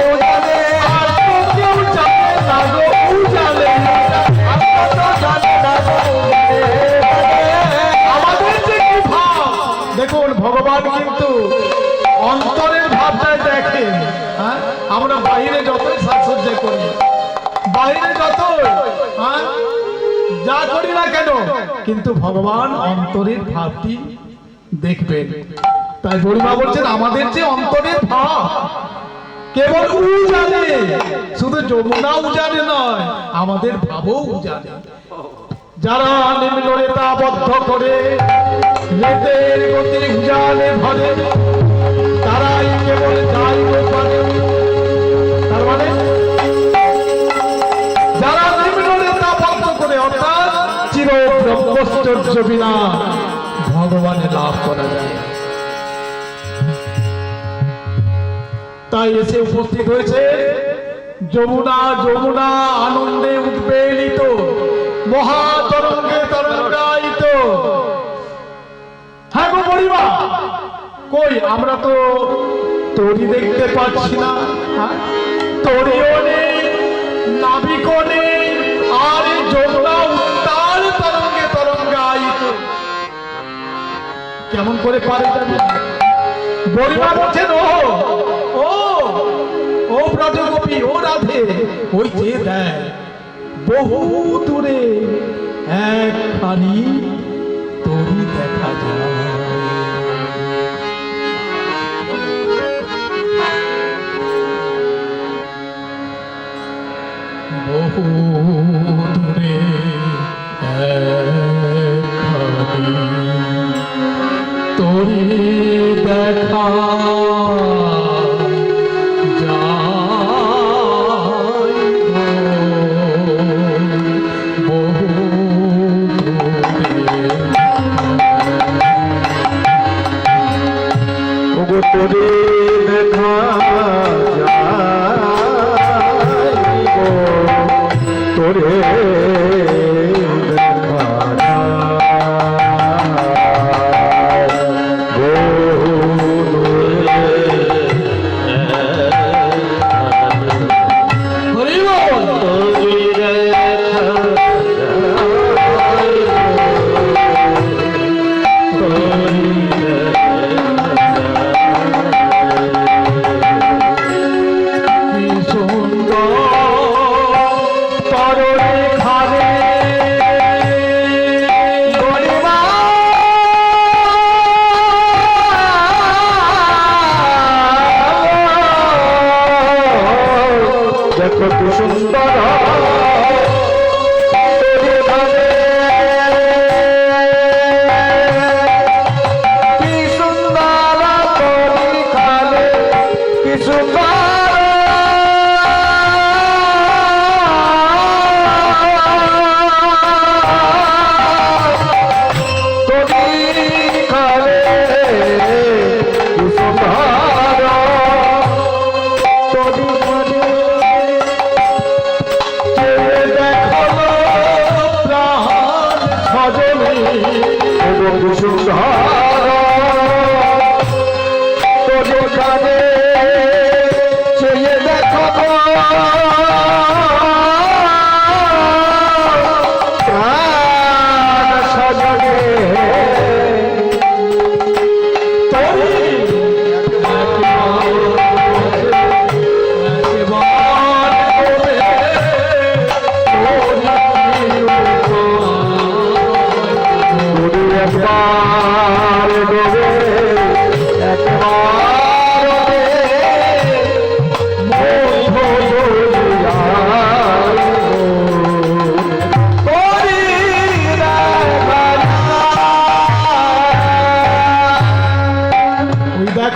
উজানে আর তো কেউ জানে না গো উজানে আমাদের যে কি ভাব দেখুন ভগবান কিন্তু অন্তরের ভাবটাই দেখেন হ্যাঁ আমরা বাইরে যতই সাজসজ্জা করি বাইরে যতই হ্যাঁ যা করি না কেন কিন্তু ভগবান অন্তরের ভাবটি দেখবেন তাই গরিমা বলছেন আমাদের যে অন্তরের ভাব কেবল উজানে শুধু যমুনা উজানে নয় আমাদের ভাবও উজানে যারা নিম্ন রেতাবদ্ধ করে রেতের গতির উজানে ভরে তারাই কেবল যাইতে পারে তার মানে যারা নিম্ন রেতাবদ্ধ করে অর্থাৎ চির ব্রহ্মচর্য বিনা ভগবানে লাভ করা যায় তাই এসে উপস্থিত হয়েছে যমুনা যমুনা আনন্দে উদ্বেলিত মহাতরঙ্গে তরঙ্গায়িত হ্যাঁ গো পরিবার কই আমরা তো তরি দেখতে পাচ্ছি না হ্যাঁ? তরিও নেই নাবিকও নেই আর এই যমুনা উত্তাল তরঙ্গে তরঙ্গায়িত কেমন করে পারে যাবে গরিমা বলছেন ও ব্রজগোপী ও রাধে ওই যে দেখ বহু দূরে একখানি তরি দেখা যায় বহু দূরে একখানি তরি দেখা তোরে দেখা যাইব তোরে দেখা দেখো কি সুন্দর কি সুন্দর তরি খালে কি সুন্দর তরি খালে কি সুন্দর তরি খালে সুন্দর তোরে কানে চেয়ে দেখ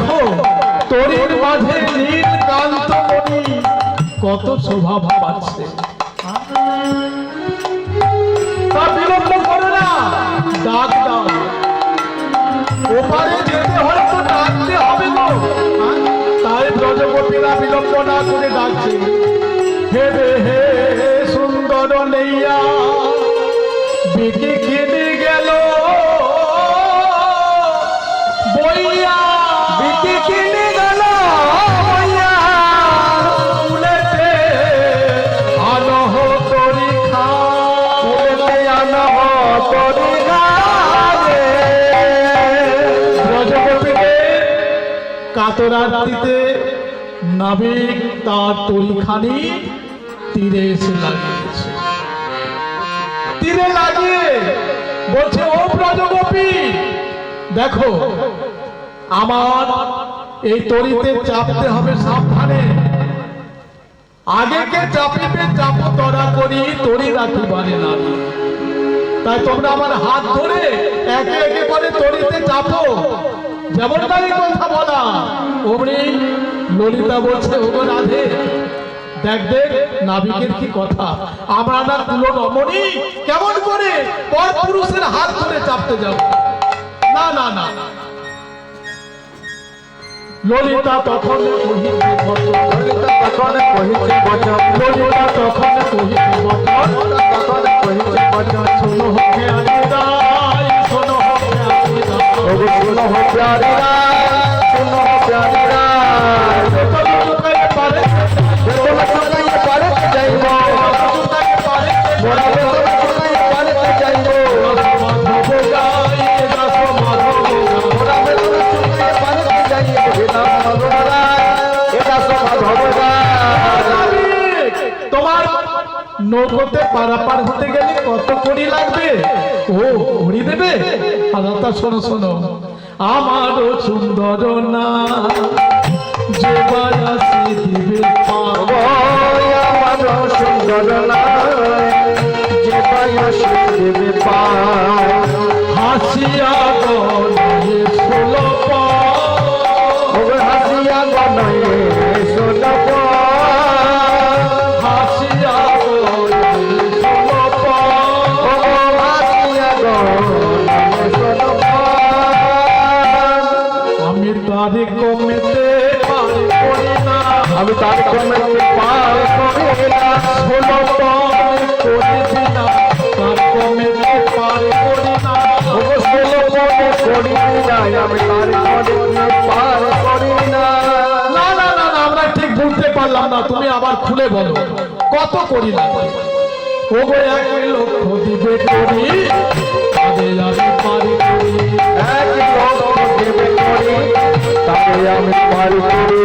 দেখো তরির মাঝে নীল কান্ত মণি কত শোভা পাচ্ছে। তা বিলম্ব করো না, ডাক দাও। ওপারে যেতে হয় তো ডাকতে হবে গো। তাই ব্রজগোপীরা বিলম্ব না করে ডাকছে, হে রে হে সুন্দর নেইয়া বিকি কিনে গেল বইয়া, বিটি কিনে গেল বইয়া, উলেতে আনহ তরি খা, উলেতে আনহ তরি খা রে। ব্রজগোপীদের কাতরাত্রিতে নাবিক তার তরিখানি তীরে এসে লাগিয়েছে। তীরে লাগিয়ে বলছে, ও ব্রজগোপী দেখো আমার এই তরিতে চাপতে হবে সাবধানে, আগেকে চাপিবে চাপ তরা করি তরি রাখিবারে নারী। তাই তোমরা আমার হাত ধরে একে একে করে তরিতে চাপো, যেমন তাই কথা বলা। অমনি ললিতা বলছে, ওগো রাধে দেখ দেখ নাবিকের কি কথা, আমরা না তুলো রমণী কেমন করে পর পুরুষের হাত ধরে চাপতে যাব? না না না। ললিতা তখন কহিতে বচন, ললিতা তখন কহিতে বচন, ললিতা তখন কহিতে বচন, তখন কহিতে বচন, শোনো হোকে আনি রায়, শোনো হোকে আনি রায়, ওগো শুনো হো প্যারি রায়, শুনো হো প্যারি রায়। বেতন চুকাইতে পারে, বেতন চুকাইতে পারিতে যাইব, চুকাইতে পারে, মোরা বেতন চুকাইতে পারিতে যাইব, মাধব গায়ে দাস মাধব গায়ে। মোরা বেতন চুকাইতে পারিতে যাইব, এটা মাধব রায়, এটা মাধব রায়। তোমার নৌকোতে পারাপার হতে গেলে কত কড়ি লাগবে? ও কড়ি দেবে? আলাদা শোনো শোনো, আমারও সুন্দর না যে বায়াসি দিবে পাব, আমার সুন্দর নয় যে বয়স দেবে পায়, হাসিয়া গলে ষোলো পা, ওগো হাসিয়া গনয়ে সোনপ, হাসিয়া গলে ষোলো পা, ওগো হাসিয়া গনয়ে সোনপ। আমি তারে কমেতে পার করি না, আমি তার কমেতে পার করি না, ষোলো পণ করি না, তার কমেতে পার করি না। ওগো সোলপনে করি না, আমি তার কমেতে পার করি না। না না না না, আমরা ঠিক বুঝতে পারলাম না, তুমি আবার খুলে বলো কত করি না। ওগো 1 লক্ষ দিবে করি, তাদের আমি পারি করি, এক লক্ষ দেবে করি, তাকে আমি পার করি।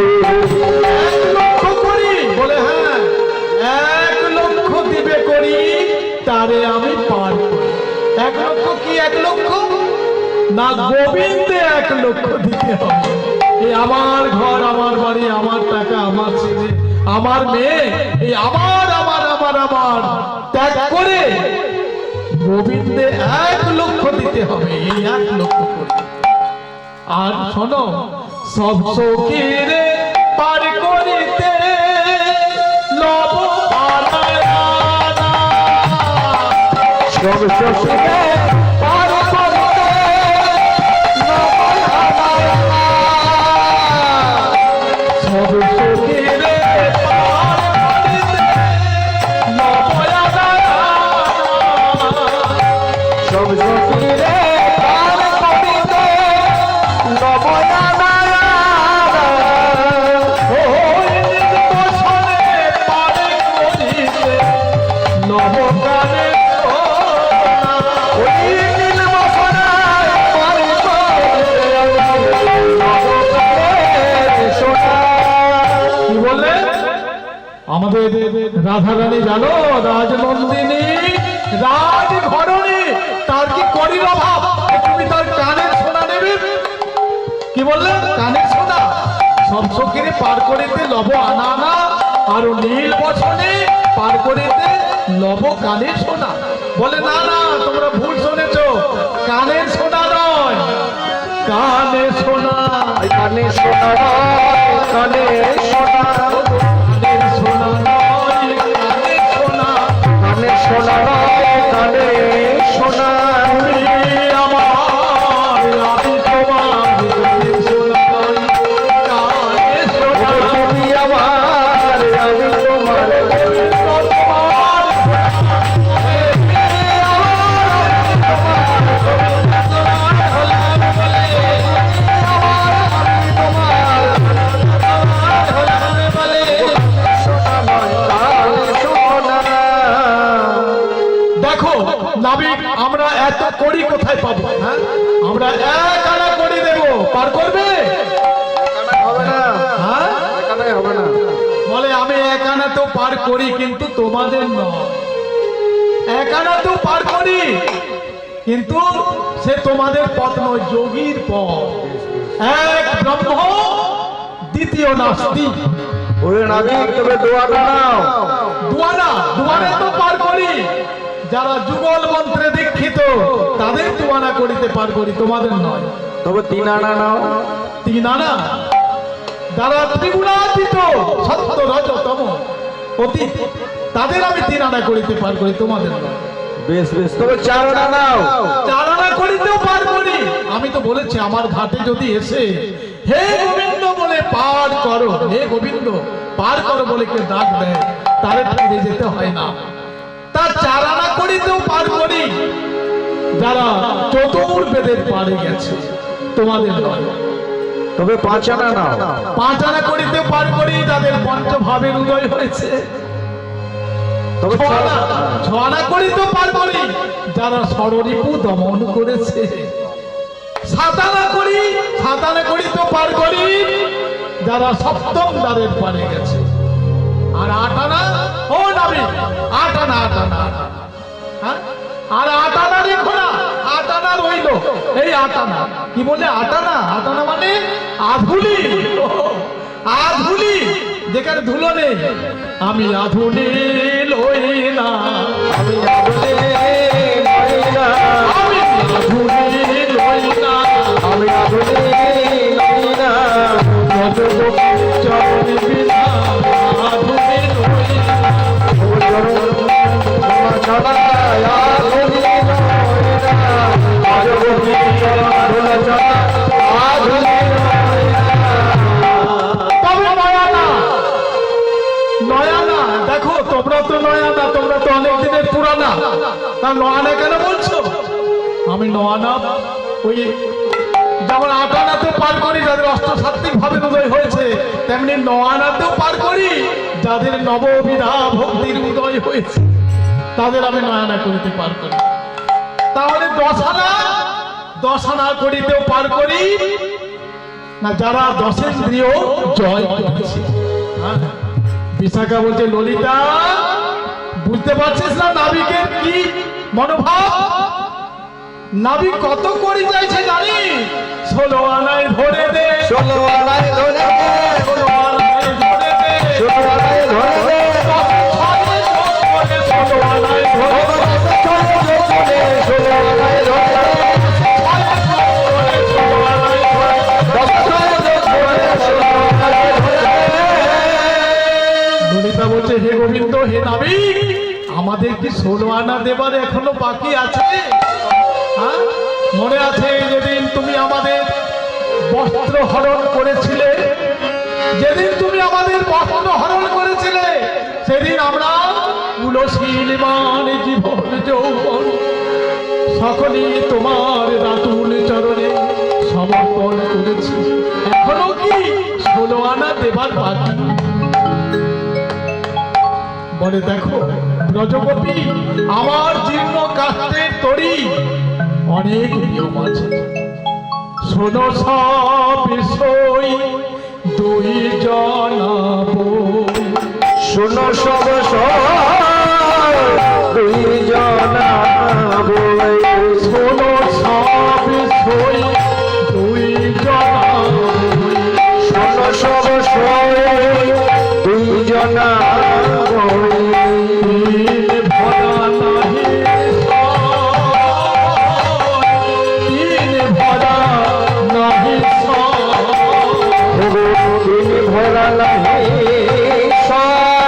1 লক্ষ করি বলে, হ্যাঁ 1 লক্ষ দিবে করি, তারে আমি পার করি। 1 লক্ষ কি 1 লক্ষ না, গোবিন্দে 1 লক্ষ দিতে হবে। এই আমার ঘর, আমার বাড়ি, আমার টাকা, আমার ছেলে, আমার মেয়ে, এই আমার আমার আমার আমার ত্যাগ করে গোবিন্দে 1 লক্ষ দিতে হবে। এই 1 লক্ষ করে। আর শোনো, সব সখীরে পার করিতে লব পালায়ানা, সব শশীকে পার করিতে নবল হারায়না, সব সখীরে পার করিতে লব পালায়ানা, সব শশীরে পার করিতে নবয়ানা, ওই নির্দোষণে পার করিতে নবকারে সোনা। ওই নীল বসনায় পার করিতে নবকারে সোনা। কি বললে? আমাদের রাধা রানী জানো, রাজনন্দিনী রাজঘরণী, তার কি করির অভাব? তুমি তার কানের সোনা নেবে? কি বললে? কানের সোনা সব সখীরে পার করিতে লব আনা আনা, আর নীল বচনে পার করিতে লব কানের সোনা। বলে না না, তোমরা ভুল শুনেছো, কানের সোনা নয়, কানে শোনা, কানে শোনা কানে শোনা কানে শোনা নয় কানে শোনা, কানে শোনা কানে শোনা তুমি আমার আমি তোমার, কানে শোনা নয় কানে শোনা, তুমি আমার আমি তোমার দেখো নাবিক, আমরা এত কড়ি কোথায় পাবো? হ্যাঁ, আমরা এক আনা কড়ি দেবো, পার করবে? হবে না, হ্যাঁ, এখানে হবে না। বলে আমি এক আনা তো পার করি, কিন্তু তোমাদের নয়। এক আনা তো পার করি, কিন্তু সে তোমাদের পথ নয়, যোগীর পথ। এক ব্রহ্ম, দ্বিতীয় নাস্তিক। ওরে নাবিক, তবে দোয়াটা নাও। দুয়ারে তো পার করি, যারা যুগল মন্ত্রে দীক্ষিত তাদের দুয়ানা করিতে পার করি, তোমাদের নয়। তবে 3 আনা নাও। 3 আনা, যারা ত্রিগুণাতীত সত্য রজতম অতীত, তাদের আমি 3 আনা করিতে পার করি, তোমাদের নয়। বেশ বেশ, তবে 4 আনা নাও। 4 আনা করিতেও পার করি। আমি তো বলেছি আমার ঘাটে যদি এসে হে গোবিন্দ বলে পার করো, হে গোবিন্দ পার করো বলে কেউ ডাক দেয়, তারে ফিরে যেতে হয় না। তার 4 আনা করিতেও পার করি, যারা চতুর্বেদের পারে গেছে, তোমাদের নয়। তবে 5 আনা নাও। 5 আনা করিতে পার করি, যাদের পঞ্চভাবের উদয় হয়েছে। তবে 6 আনা করিতে পার করি, যারা ষড়রিপু দমন করেছে। 7 আনা করি, 7 আনা করিতে পার করি, যারা সপ্তম দ্বারের পারে গেছে। আর 8 আনা, ও নাবি, 8 আনা, 8 আনা, 8 আনা। হ্যাঁ, আর 8 আনা রেখো না, 8 আনা রইল। এই 8 আনা কি বলে? 8 আনা, 8 আনা মানে আধুলি। আধুলি, যেখানে ধুলো নেই। আমি আধুলি লই না, আমি আদলে নই না, আমি আধুলি লই না, আমি আদলে নই না, চরণ বিনা আধুলি লই না। ও চরণ তোমার ছাড়া আদলে নই না, আদলে তোমার ছাড়া আদলে নই না। তবে নয়ানা, নয়ানা, দেখো তোমরা তো নয়ানা, তোমরা তো অনেক দিনের পুরানা, তা নয়ানা কেন বলছো? আমি নয়ানা ওই যেমন 8 আনাতেও পার করি যাদের অষ্টসাত্ত্বিক ভাবে উদয় হয়েছে, তেমনি 9 আনাতেও পার করি যাদের নববিধা ভক্তির উদয় হয়েছে, তাদের আমি 9 আনা করিতে পার করি। তাহলে 10 আনা, 10 আনা করিতেও পার করি না, যারা 10 জয় করেছে। হ্যাঁ, বিশাখা বলছে ললিতা, বুঝতে পারছিস না নাবিকের কি মনোভাব? নাবিক কত করি চাইছে জানি? 16 আনায় ধরে দে, 16 আনায় ধরে দে, 16 আনায় ধরে দে, 16 আনায় ধরে দে, 16 আনায় ধরে দে, 16 আনায় ধরে দে, 16 আনায় ধরে দে। ললিতা বলছে হে গোবিন্দ, হে নাবিক, আমাদের কি 16 আনা দেবার এখনো বাকি আছে? হ্যাঁ, মনে আছে যেদিন তুমি আমাদের বস্ত্র হরণ করেছিলে, যেদিন তুমি আমাদের বস্ত্র হরণ করেছিলে, সেদিন আমরা তুলসীলবান জীবন যৌবন সকলেই তোমার রাতুল চরণে সমর্পণ করেছি। এখনো কি 16 আনা দেবার বাকি? বলে দেখো ব্রজগোপী, আমার জীর্ণ কাষ্ঠের তরি অনেক নিয়ম আছে। শোনো সব বিষয় 2 জানাবো, শোনো সব দুই জানাবো, শোনো সব বিষয় 2 জানাবো, শোনো সব দুই জানাবো, দিন ভরা নাহি দিন ভরা তিনি ভরা নাহি সয়,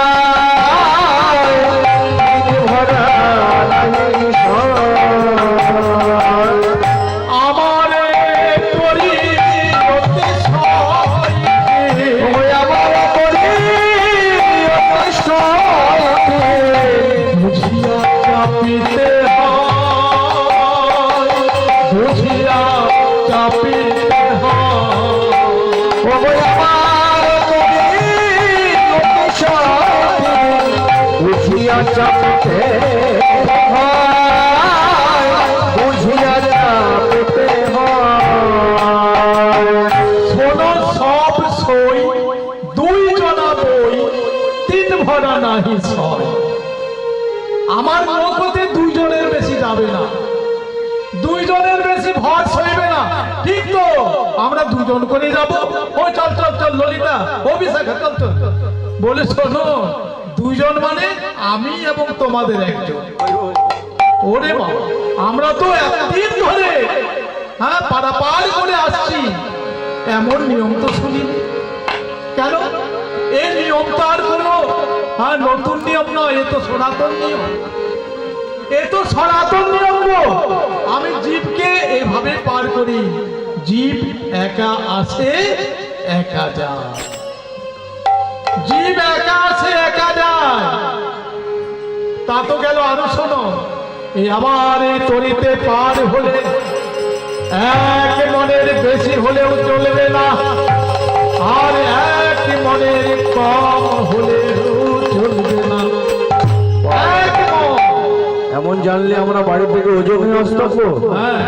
তিনি ভরা নাহি সয়। আমারে করি অতি সয়, ওই আমার করি অতি সয়। বুঝিয়া চাপিতে হয়, বুঝিয়া চাপিতে হয়। ওই আমার করি অতি সয়, বুঝিয়া চাপিতে হয়, বুঝিয়া চাপিতে হয়। শোনো সব সই, দুই জনা বই, তিন ভরা নাহি ছয়। আমার মুখ হতে দুইজনের বেশি যাবে না, দুইজনের বেশি ভর সইবে না। ঠিক তো, আমরা দুজন করে যাব। ও চল চল চল ললিতা, ও বিশাখা চল চল। বলে শোনো, দুইজন মানে আমি এবং তোমাদের একজন। ওরে বাবা, আমরা তো এতদিন ধরে পারাপার করে আসছি, এমন নিয়ম তো শুনিনি। কেন? এই নিয়ম তো আর কোনো নতুন নিয়ম নয়, এ তো সনাতন নিয়ম, এ তো সনাতন নিয়ম গো। আমি জীবকে এভাবে পার করি, জীব একা আসে একা যায়, জীব একা আসে একা যায়। তা তো গেল। আরো শোনো, এই আবার এই তরিতে পার হলে এক মনের বেশি হলেও চলবে না, আর এক মনের কম হলেও চলবে না। এক মন। এমন জানলে আমরা বাড়ি থেকে ওজন হয়ে আসতাম গো। হ্যাঁ,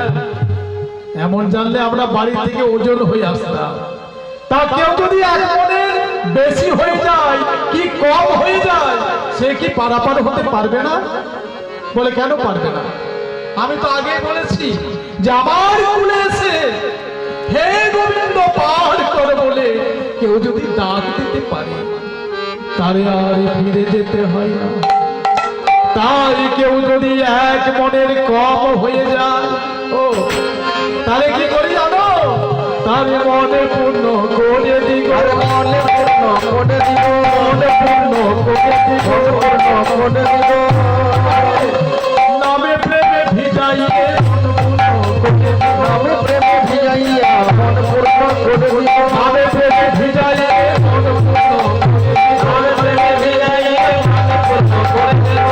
এমন জানলে আমরা বাড়ি থেকে ওজন হয়ে আসতাম। তা কেউ যদি এক মনের বেশি হয়ে যায় কি কম হয়ে যায়, সে কি পারাপার হতে পারবে না? বলে কেন পারবে না? আমি তো আগে বলেছি যে আমার কুলে এসে হে গোবিন্দ পার কর বলে কেউ যদি ডাক দিতে পারে, তারে আর ফিরে যেতে হয় না। তাই কেউ যদি এক মনের কম হয়ে যায়, ও তাহলে কি করি জানো? তার মনে পূর্ণ করে দিগ, মনে পূর্ণ করে দিব, মনে পূর্ণ করে দিগ, পূর্ণ করে দিব। নামে প্রেমে ভিজাইয়ে মন পূর্ণ করে দিগ, নামে প্রেমে ভিজাইয়া মন পূর্ণ করে দিব, নামে প্রেমে ভিজাইয়ে মন পূর্ণ করে দিগ, নামে প্রেমে ভিজাইয়ে মন পূর্ণ করে দিগ।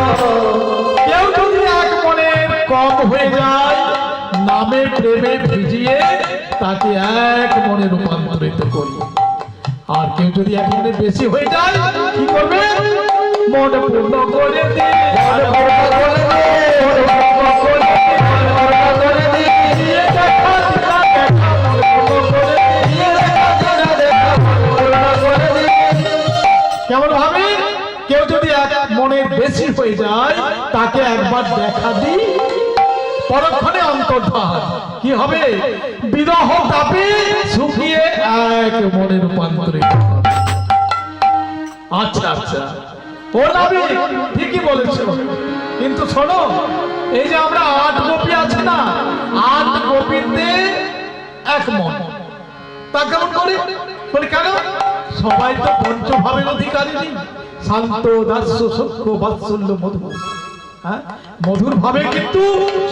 কেউ যদি এক মনের কম হয়ে যায়, নামে প্রেমে ভিজিয়ে তাকে এক মনে রূপান্তরিত করি। আর কেউ যদি এক মনে বেশি হয়ে যায়, কি করবে? মন পূর্ণ করে দে, মন পূর্ণ করে দে, মন পূর্ণ করে দে, মন পূর্ণ করে দে। দিয়ে দেখা দিলা দেখা, মন পূর্ণ করে দে, দিয়ে দেখা দিলা দেখা, মন পূর্ণ করে দে। কেমন ভাবে? কেউ যদি এক মনের বেশি হয়ে যায়, তাকে একবার দেখা দিই, পরক্ষণে অন্তর্ধান। কি হবে? বিরহ তাপে শুকিয়ে এক মনে রূপান্তরিত হবে। আচ্ছা আচ্ছা, ও নাবি ঠিকই বলেছো। কিন্তু শোনো, এই যে আমরা 8 গোপী আছে না, 8 গোপীতে এক মন। তা কেমন করে? বলি কেন? সবাই তো পঞ্চভাবের অধিকারী নেই। শান্ত, দাস্য, সূক্ষ্ম, বাৎসল্য, মধুর। হ্যাঁ, মধুর ভাবে কিন্তু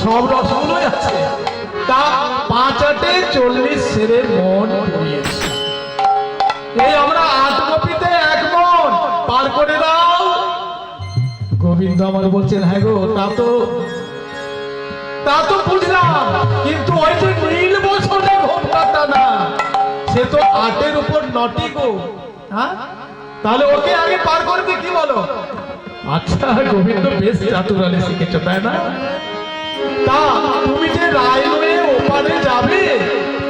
সব রসগুলোই আছে। তা 5 আটে 40 সেরের মন পড়িয়েছে। এই আমরা 8 গোপীতে এক মন পার করে দাও। গোবিন্দ আমার বলছেন, হ্যাঁ গো, তা তো বুঝলাম, কিন্তু ওই যে নীল বসনে ঘোমটাটা না, সে তো 8-এর উপর 9টি গো। হ্যাঁ, তাহলে ওকে আগে পার করতে কি বলো? আচ্ছা, গোবিন্দ বেশ চাতুরালি শিখেছ, তাই না? তা তুমি যে রাইলওয়ে ওপারে যাবে,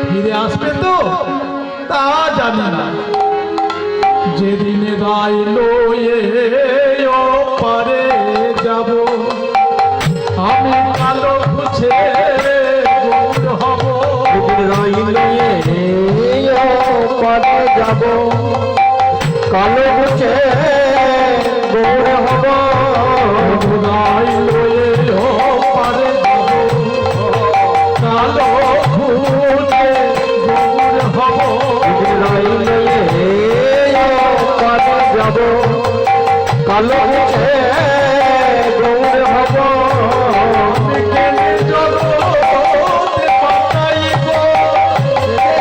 ফিরে আসবে তো? তা জানি না। যেদিন রাইলওয়ে ওপারে যাব, আমি কালো খুঁজে গৌর হব। পারে যাব, কালো গুছে গৌর হব। রাইলওয়ে ওপারে যাব, কালো খুঁজে গৌর হব। রাইলে কালো মুখে গৌর হব আমি কেনে জগতে পাতাইব,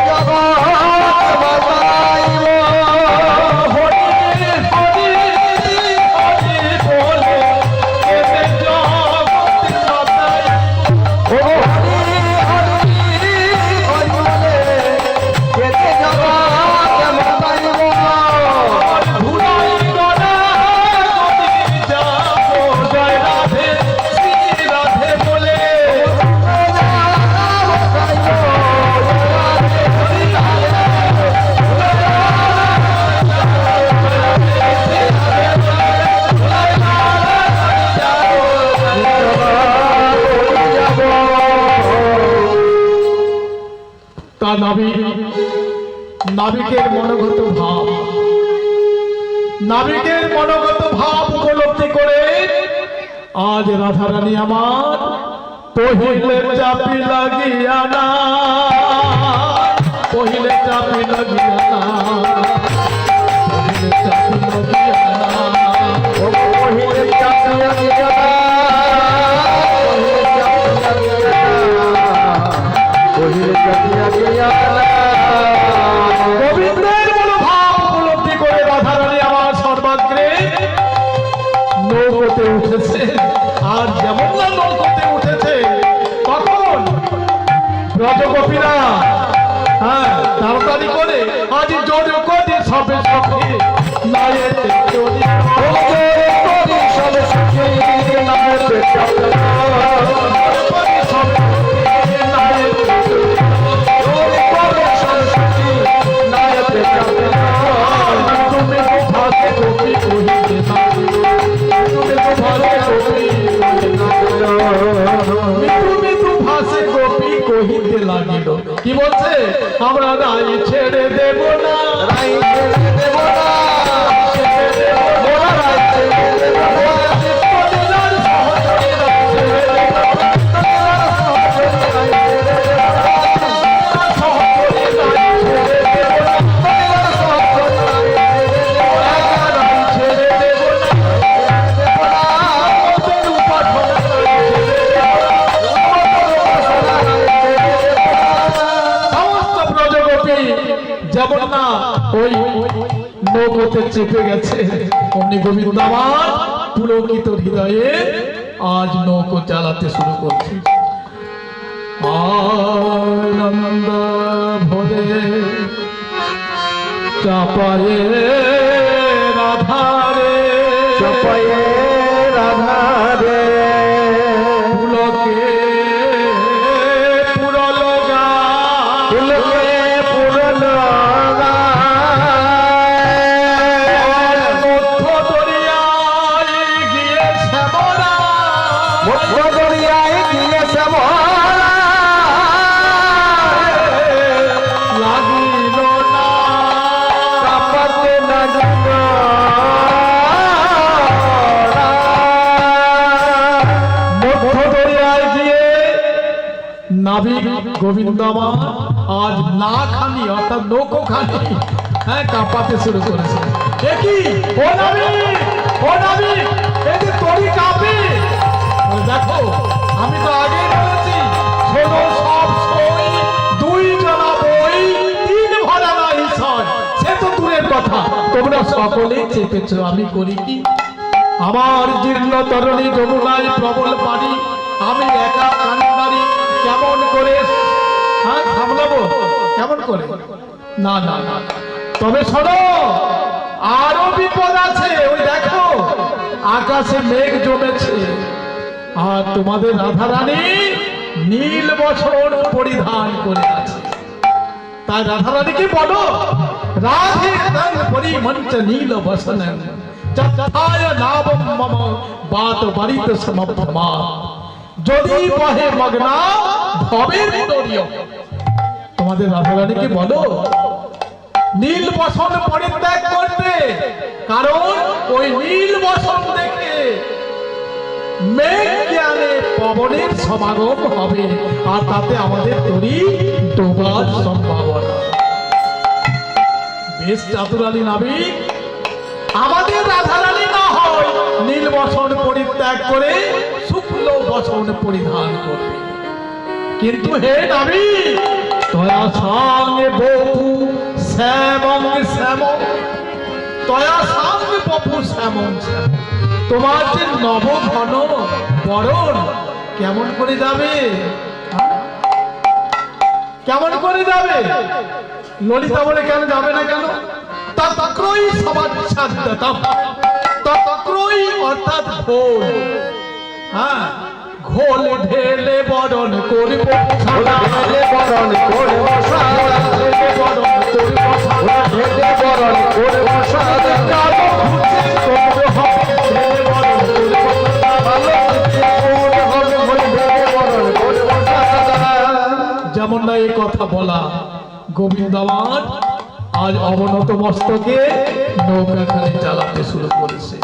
জগৎ বাতাইব হরি হরি হরি বলে কেনে জগতে পাতাইব। ও হরি হরি হরি বলে কেতে জগৎ বাতাইব ভুলাই গড়া গতি যাব, জয় রাধে শ্রী রাধে বলে। তা নাবিকের মনোগত ভাব, নাবিকের মনোগত ভাব উপলব্ধি করে আজ রাধারানী আমার পহিলে চাপি লাগিয়া না, পহিলে চাপি লাগিয়া না, পহিলে চাপি লাগিয়া না, ও পহিলে চাপিয়া গিয়া পহিলে চাপিয়া গিয়া গোবিন্দের মনোভাব উপলব্ধি করে রাধারানী আমার সর্বাগ্রে নৌকোতে উঠেছে। আর যেমন না নৌকোতে উঠেছে তখন ব্রজগোপীরা তাড়াতাড়ি করে আজ জোর করে সবে সবে নায়েতে চলি করি সব সুখী নামেতে চাপলা কি বলছে? আমরা রাই ছেড়ে দেব না, রাই ছেড়ে দেব না ছেড়ে দেব না রাই ছেড়ে দেব না কলিলার সহচরী রাই ছেড়ে দেব না, সহচরী রাই ছেড়ে দেব না, রাই ছেড়ে দেব না, আমাদের উপাসনা রাই ছেড়ে দেব না। সমস্ত ব্রজগোপী যেমন না ওই নৌকোতে চেপে গেছে, অমনি গোবিন্দ আমার পুলকিত হৃদয়ে আজ নৌকো চালাতে শুরু করছে। আনন্দ ভরে চাপায়ে রাধারে, চপায়ে রাধারে পুলকে পুরলগা, ফুলকে পুরল মধ্য দরিয়ায় গিয়ে শ্যামরা দরিয়ায় গিয়ে শ্যামলা লাগিল না, কাপতে লাগিল মধ্য দরিয়ায় গিয়ে নাবিক গোবিন্দ আমার আজ না খালি অর্থাৎ নৌকো খালি কাঁপাতে শুরু করেছে। দেখি ও নাবিক, ও নাবিক, এই যে তরি কাঁপে। বলে, দেখো আমি তো আগেই বলেছি শোনো সব সই, দুই জনা বই, তিন ভরা না ঈশ্বর, সে তো দূরের কথা, তোমরা সকলেই চেপেছ, আমি করি কি? আমার জীর্ণ তরণী যমুনায় প্রবল পানি, আমি একা কান্ডারি কেমন করে সামলাবো? কেমন করে? না না না, তবে শোনো আরো বিপদ আছে। ওই দেখো আকাশে মেঘ জমেছে, আর তোমাদের রাধারানী নীল বসন পরিধান করে আছে। তাই রাধারানীকে বলো, রাধে তং পরিমঞ্চ নীল বসন যথায় নাবম মম বাত বারিত সমভ্রমা, যদি বহে মগ্না ভবের দরিয়। তোমাদের রাধারানীকে বলো নীল বসন পরিত্যাগ করতে, কারণ ওই নীল বসন দেখে মেঘ জ্ঞানে পবনের সমাগম হবে, আর তাতে আমাদের তরি ডোবার সম্ভাবনা। বেশ চাতুরালী নাবিক, আমাদের রাধারানী না হয় নীল বসন পরিত্যাগ করে শুক্ল বসন পরিধান করবে। কিন্তু হে নাবি, তয়া সঙ্গে বপু শ্যামং শ্যাম, তয়া সঙ্গে বপু শ্যামং শ্যাম, তোমার যে নব ঘন বরণ কেমন করে যাবে? কেমন করে যাবে? ললিতা বলে কেন যাবে না কেন? তক্রই সমাজ সাধ্যতাম, তক্রই অর্থাৎ ঘোল। হ্যাঁ, ঘোল ঢেলে বরণ করব সাদা, ঢেলে বরণ করব সাদা, ঢেলে বরণ করব সাদা, ঢেলে বরণ করব সাদা, কালো ঘুরছে করব হবে, ঢেলে বরণ করব সাদা, ভালো কিছু হবে বলে ঢেলে বরণ করব সাদা। যেমন না এই কথা বলা, গোবিন্দ আমার আজ অবনত মস্তকে নৌকাখানি চালাতে শুরু করেছে।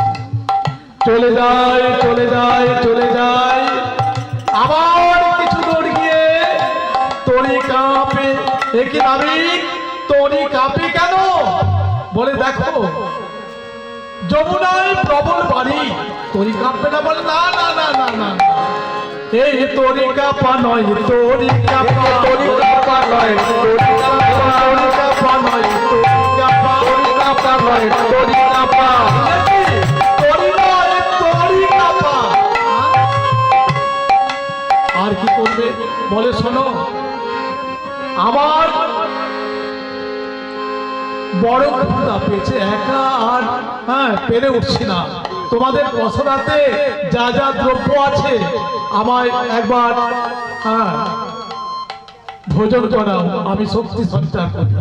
চলে যায় চলে যায় চলে যায়, আবার কিছু দূর গিয়ে তরি কাঁপে। একই নামি তরি কাঁপে কেন? বলে দেখো যমুনায় প্রবল বাড়ি, তরি কাঁপবে না? বলে না না না না না, এই তরি কাঁপা নয়, তরি কাঁপা, তরি কাঁপা নয়, তরি কাঁপা, তরি কাঁপা নয়, তরি কাঁপা, তরি কাঁপা নয়, তরি কাঁপা। তরি নয়, তরি কাঁপা। আর কি করবে? বলে শোনো, আমার বড় ক্ষুধা পেয়েছে, একা আর পেরে উঠছি না। তোমাদের পসরাতে যা যা দ্রব্য আছে আমায় একবার ভোজন করাও, আমি শক্তি সঞ্চার করি।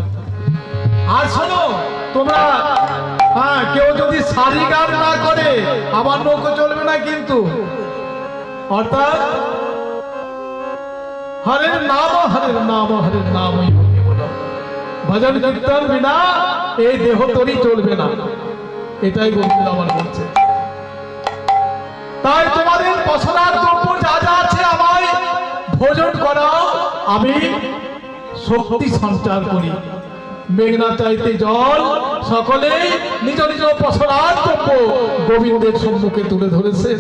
আর শোনো, তোমরা কেউ যদি সারি গান না করে আমার নৌকো চলবে না কিন্তু। অর্থাৎ হরের নাম হরের নাম হরের নামই ভজন কীর্তন বিনা এই দেহ তরি চলবে না, এটাই গোবিন্দ আমার বলছে। তাই তোমাদের পছন্দের দ্রব্য যা যা আছে আমায় ভোজন করাও, আমি শক্তি সঞ্চার করি। মেঘনা চাইতে জল, সকলেই নিজ নিজ পছন্দের দ্রব্য গোবিন্দের সম্মুখে তুলে ধরেছেন।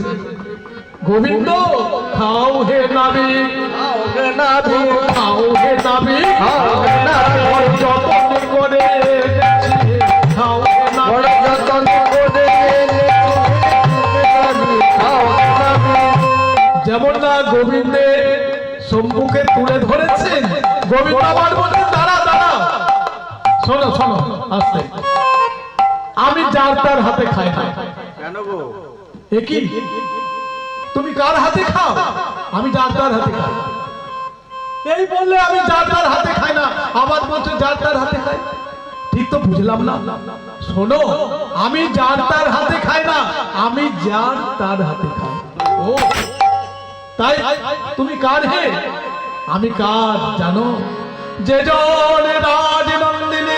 গোবিন্দ খাও হে নাবি, খাও হে নাবি, খাও হে নাবি, খাও হে নাবি, যতন করে খাও হে নাবি, বড় যতন করে খাও হে নাবি। যেমন না গোবিন্দের সম্মুখে তুলে ধরেছেন, গোবিন্দ আবার বলছেন দাঁড়া দাঁড়া, শোনো শোনো আস্তে, আমি যার তার হাতে খাই না। কেন গো? একই তুমি কার হাতে খাও? আমি যার তার হাতে খাই। এই বললে আমি যার তার হাতে খাই না, আবার বলছো যার তার হাতে খাই। ঠিক তো বুঝলাম না। শোনো, আমি যার তার হাতে খাই না, আমি যার তার হাতে খাই। ও তাই তুমি কার হে? আমি কার জানো? যে জন রাজনন্দিনী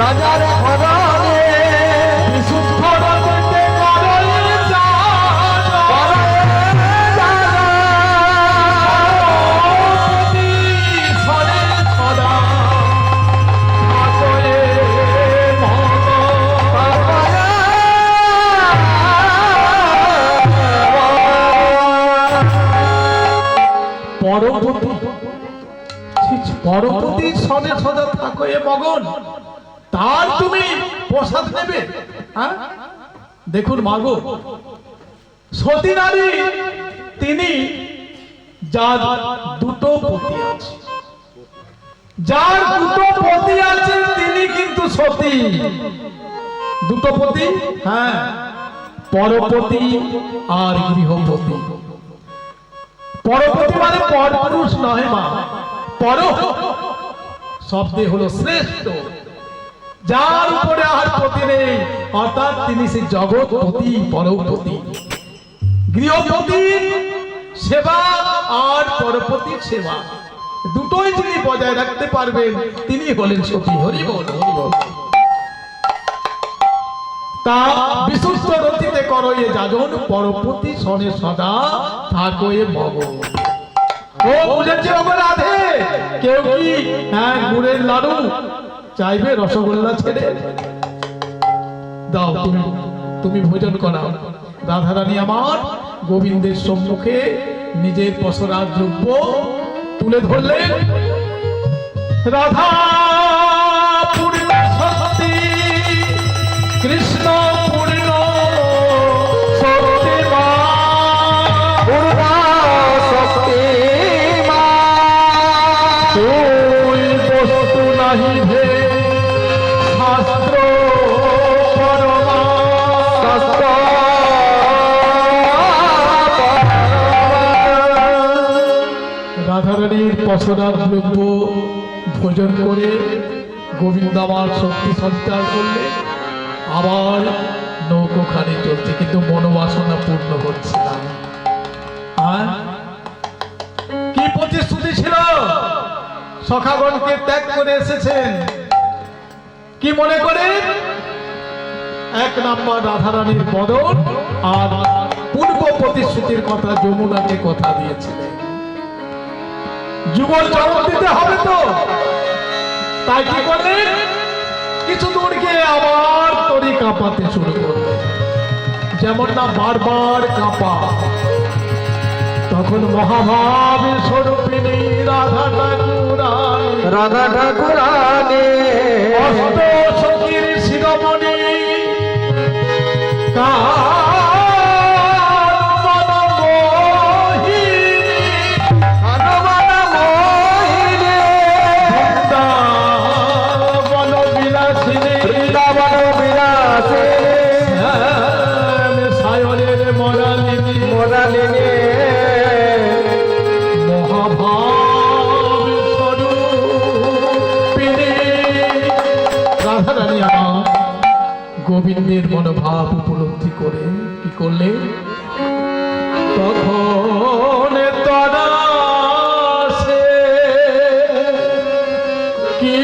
রাজার ঘরানে বিশুদ্ধ রজতে করয়ে যা পরপতি সনে সদা থাকো এ মগন, তার তুমি প্রসাদ নেবে? হ্যাঁ, দেখুন মাগো, সতী নারী তিনি যার দুটো পতি আছে, যার দুটো পতি আছে তিনি কিন্তু সতী। দুটো পতি, হ্যাঁ, পরপতি আর গৃহপতি। পরপতি মানে পরপুরুষ নয় মা, পর শব্দে হলো শ্রেষ্ঠ, যার উপরে আর পতি নেই, অর্থাৎ তিনি সেই জগৎপতি পরপতি। গৃহপতির সেবা আর পরপতির সেবা দুটোই যিনি বজায় রাখতে পারবেন তিনি হলেন সতী। হরি বল হরি বল। তা বিশুদ্ধ রতিতে করো এ যাজন, পরপতি সনে সদা থাকো এ মগন। ও বুঝেছে ওগো রাধে, কেউ কি গুড়ের লাডু চাইবে? রসগোল্লা ছেড়ে দাও তুমি তুমি ভোজন করাও। রাধারানী আমার গোবিন্দের সম্মুখে নিজের পসরার দ্রব্য তুলে ধরলেন। রাধা পূর্ণ শক্তি, কৃষ্ণ পূর্ণ শক্তিমান, পূর্ণ শক্তিমান। তুই বস্তু নাহি ভে শাস্ত্র পরমা, শাস্ত্র রাধারানীর পসরার দ্রব্য ভোজন করে গোবিন্দ আমার শক্তি সঞ্চার করলে আবার নৌকোখানি চলছে, কিন্তু মনোবাসনা পূর্ণ হচ্ছে না। আর কি প্রতিশ্রুতি ছিল? সখাগণকে ত্যাগ করে এসেছেন কি মনে করে? এক নাম্বার রাধারানীর বদন, আর পূর্ব প্রতিশ্রুতির কথা যমুনাকে কথা দিয়েছিলেন যুগল জবাব দিতে হবে তো। তাই কি করলেন? কিছু দূর গিয়ে আবার তরি কাঁপাতে শুরু করলেন, যেমন না বারবার কাঁপা। তখন মহাভাব স্বরূপিণী রাধা ঠাকুরানী, রাধা ঠাকুরানী অষ্ট সখীর শিরোমণি গোবিন্দের মনোভাব উপলব্ধি করে কি করলে? তখন তারা সে কি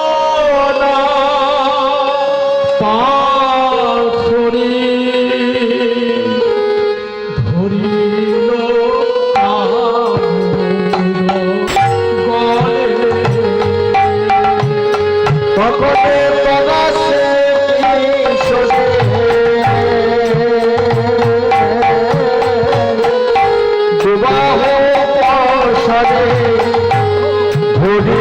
আপনা পাথরি ধরিল সকলে প্রকাশে দুবাহ পশরে ধরি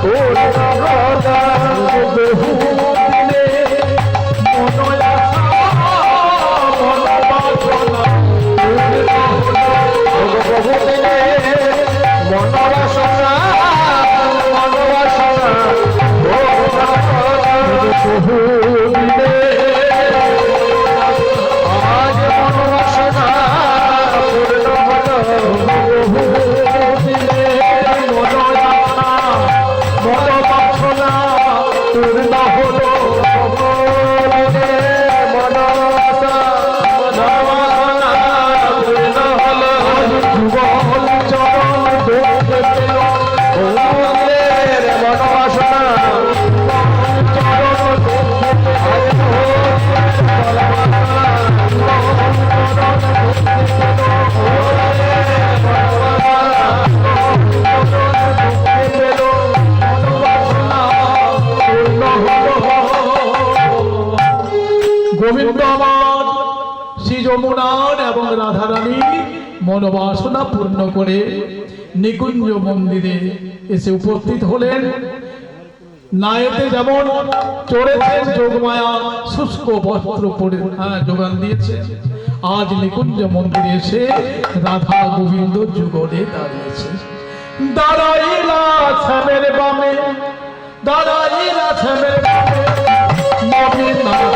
পূর্ণ হলো বহু দিনে মন আশা মন বাসনা পূর্ণ হলো। বহুদিনে মনোবাসনা মনোবাসনা বহুদিনে আজ মনোবাসনা পূর্ণ হলো বহুদিনে মন আশা মন বাসনা পূর্ণ হলো। বহুদিনে মনোবাসনা মনোবাসনা পূর্ণ হলো যুগল চরণ দেখতে পেল বহুদিনের মনোবাসনা চরণ দেখতে পেল গোবিন্দ আমার শ্রী যমুনার এবং রাধারানী মনোবাসনা পূর্ণ করে নিকুঞ্জ মন্দিরে এসে উপস্থিত হলেন। নায়েতে যেমন চড়েছেন যোগমায়া শুষ্ক বস্ত্র পরে যোগান দিয়েছে, আজ নিকুঞ্জ মন্দিরে এসে রাধা গোবিন্দ যুগলে দাঁড়িয়েছে। দাঁড়াইলা শ্যামের বামে, দাঁড়াইলা শ্যামের বামে, নবীন নাথ